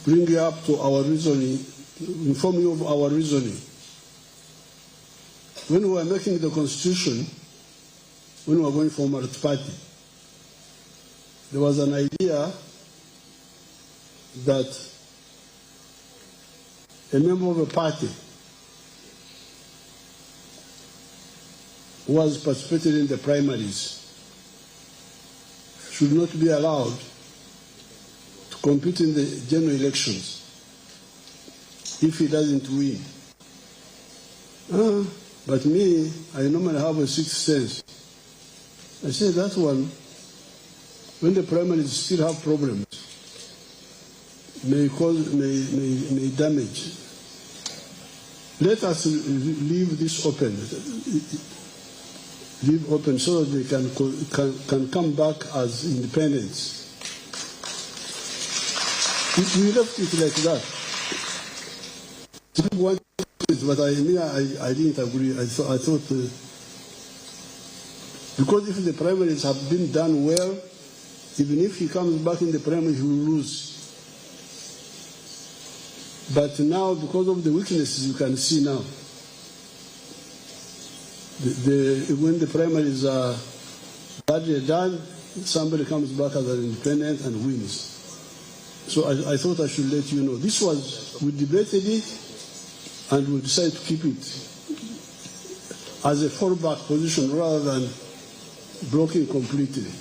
bring you up to our reasoning, inform you of our reasoning. When we were making the Constitution, when we were going for multi-party, there was an idea that a member of a party who was participating in the primaries should not be allowed to compete in the general elections if he doesn't win. But me, I normally have a sixth sense. I say that one, when the primaries still have problems, may damage. Let us leave this open. Leave open so that they can come back as independents. We left it like that. People want it, but I didn't agree. I thought Because if the primaries have been done well, even if he comes back in the primary, he will lose. But now, because of the weaknesses you can see now, when the primaries are badly done, somebody comes back as an independent and wins. So I thought I should let you know. This was, we debated it and we decided to keep it as a fallback position rather than blocking completely.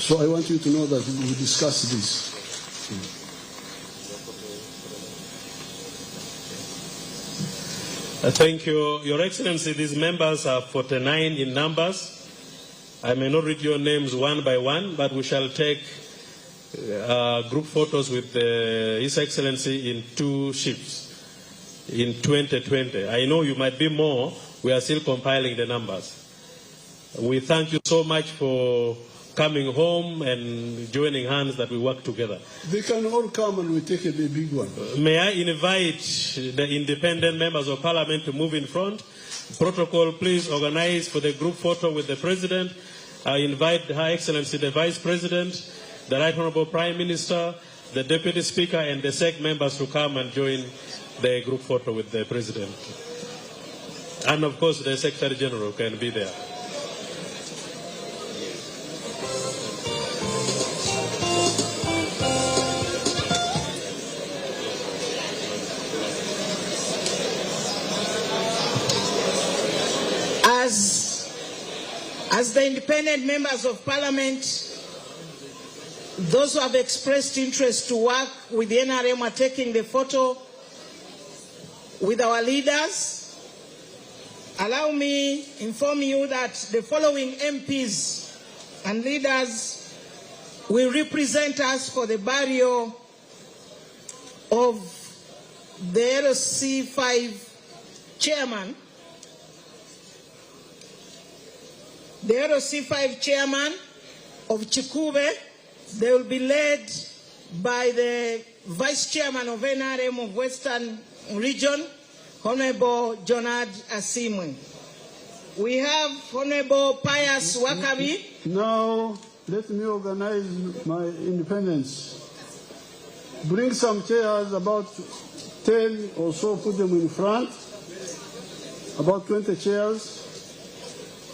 So I want you to know that we discussed this. Thank you, Your Excellency. These members are 49 in numbers. I may not read your names one by one, but we shall take group photos with His Excellency in 2 shifts in 2020. I know you might be more. We are still compiling the numbers. We thank you so much for coming home and joining hands that we work together. They can all come and we take a big one. May I invite the independent members of parliament to move in front? Protocol, please organize for the group photo with the president. I invite Her Excellency the Vice President, the Right Honorable Prime Minister, the Deputy Speaker, and the SEC members to come and join the group photo with the president. And of course, the Secretary General can be there. As the independent members of parliament, those who have expressed interest to work with the NRM are taking the photo with our leaders. Allow me inform you that the following MPs and leaders will represent us for the burial of the LC5 chairman. The LC5 chairman of Chikube, they will be led by the vice chairman of NRM of Western Region, Honorable Jonad Asimwe. We have Honorable Pius Wakabi. Now, let me organize my independence. Bring some chairs, about 10 or so, put them in front. About 20 chairs.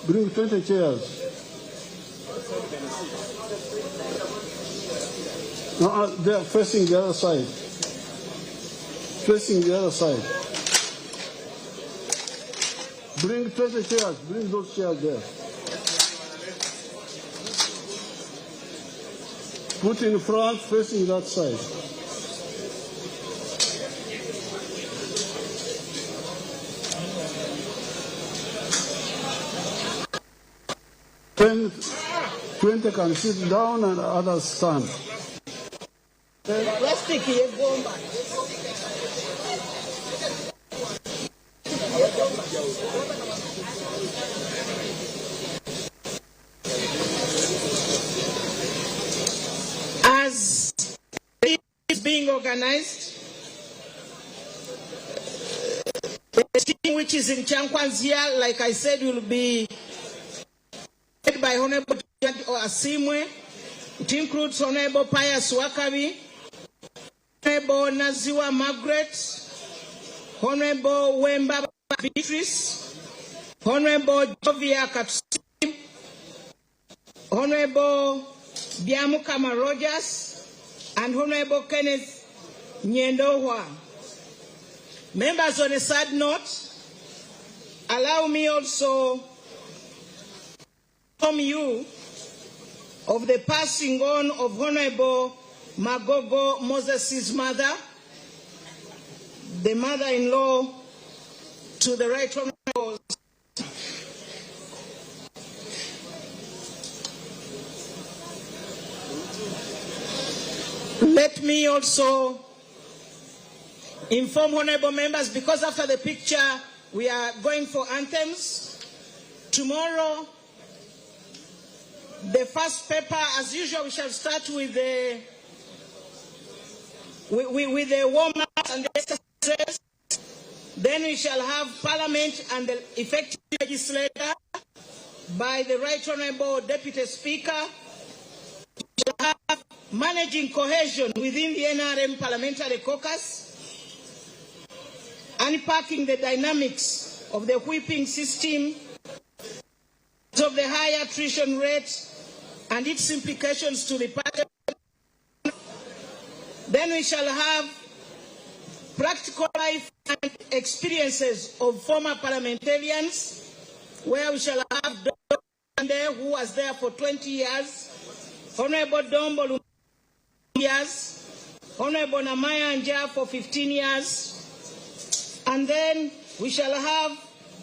Bring 20 chairs. No, they are facing the other side. Facing the other side. Bring 20 chairs. Bring those chairs there. Put in front, facing that side. Then 20 can sit down and others stand. Plastic here, bomba. As it is being organized, the team which is in Chankwanzia, like I said, will be led by Honorable Asimwe. It includes Honorable Pius Wakabi, Honorable Naziwa Margaret, Honorable Wemba Beatrice, Honorable Jovia Katsusim, Honorable Biamukama Rogers, and Honorable Kenneth Nyendohwa. Members, on a sad note, allow me also to inform you of the passing on of Honorable Magogo Moses' mother, the mother-in-law to the Right Honorable. Let me also inform honorable members, because after the picture we are going for anthems. Tomorrow, the first paper, as usual, we shall start with the warm-ups and the exercises. Then we shall have Parliament and the effective legislator. by the Right Honorable Deputy Speaker, we shall have managing cohesion within the NRM Parliamentary Caucus, unpacking the dynamics of the whipping system, of the high attrition rate and its implications to the party. Then we shall have practical life and experiences of former parliamentarians, where we shall have Dr. who was there for 20 years, Honorable Dombo years, Honorable Namaya Anja for 15 years, and then we shall have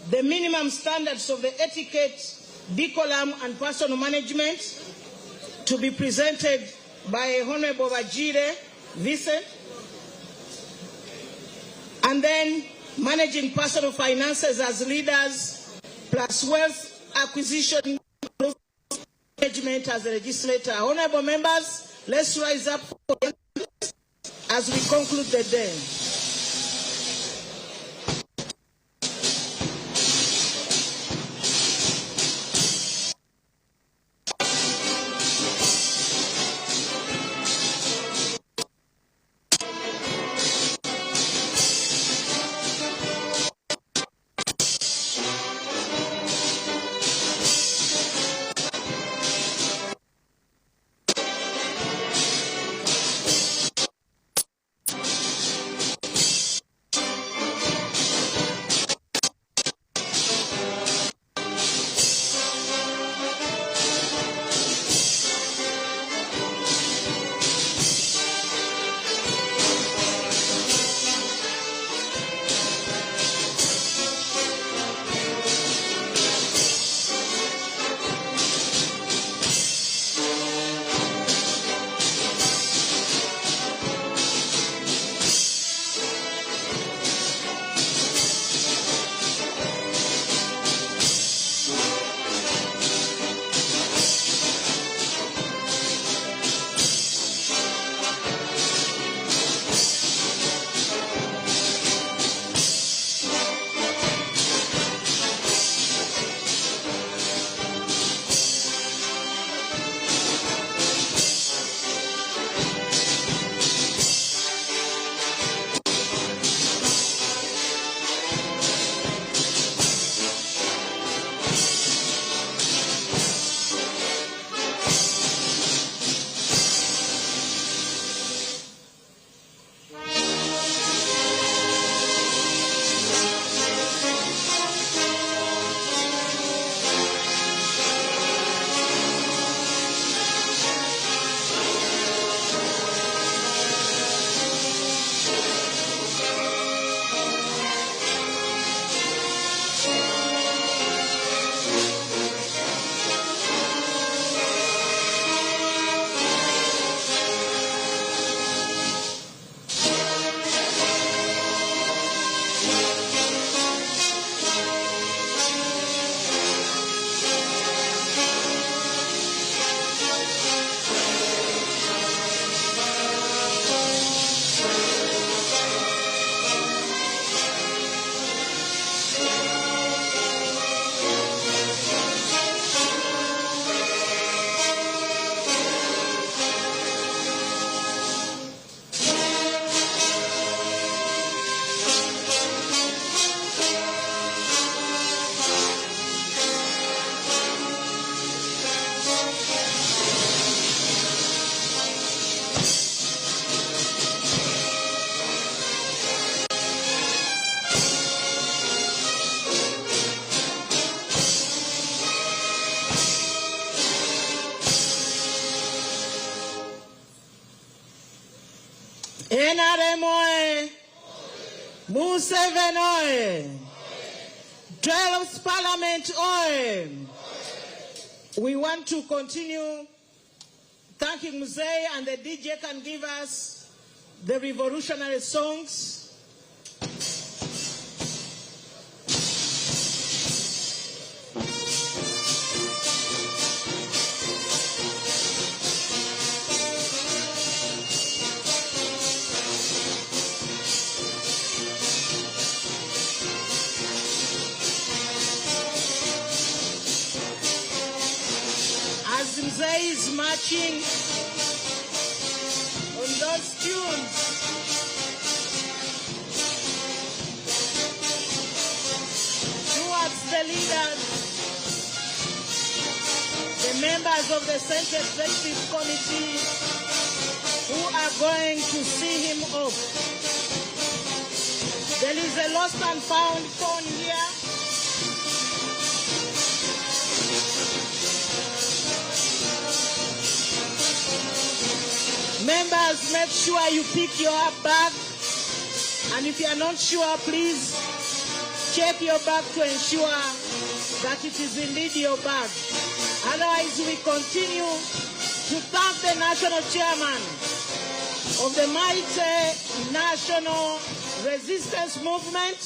the minimum standards of the etiquette, decorum and personal management to be presented by Honorable Vajire Vincent, and then managing personal finances as leaders, plus wealth acquisition management as a legislator. Honorable members, let's rise up as we conclude the day. NRM oye! Museveni oye! 12th Parliament oye! We want to continue thanking Mzee, and the DJ can give us the revolutionary songs. guys marching on those tunes. Towards the leaders, the members of the Central Executive Committee who are going to see him off. There is a lost and found phone here. Members, make sure you pick your bag. And if you are not sure, please check your bag to ensure that it is indeed your bag. Otherwise, we continue to thank the national chairman of the mighty national resistance movement,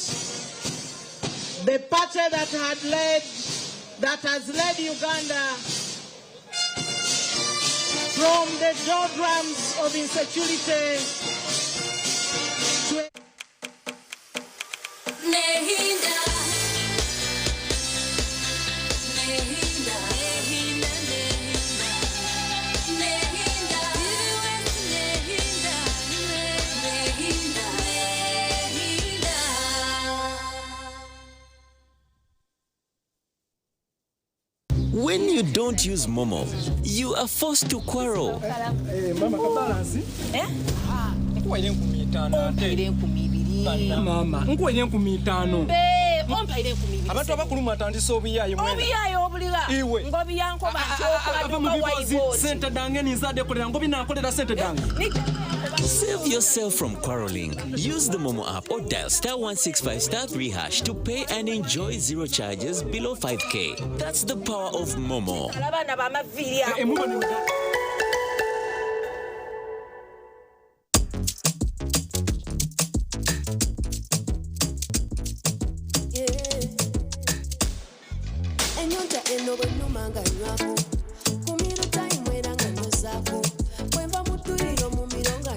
the party that has led Uganda from the doldrums of insecurity to When you don't use Momo, you are forced to quarrel. Mama kabalansi? Nkuwaire 15 Mama, nkuwaire 15. Ompaire 15. Abantu abakuluma atandise obuyayi mwena. Obuyayi obuliga. Iwe. Ngobi yanko bachoka sente dange nizade kolera ngobi nakolera sente dange. Save yourself from quarreling. Use the Momo app or dial *165 *3# to pay and enjoy zero charges below 5K. That's the power of Momo. Enyonta eno bwe nnuma nga nnywamu ku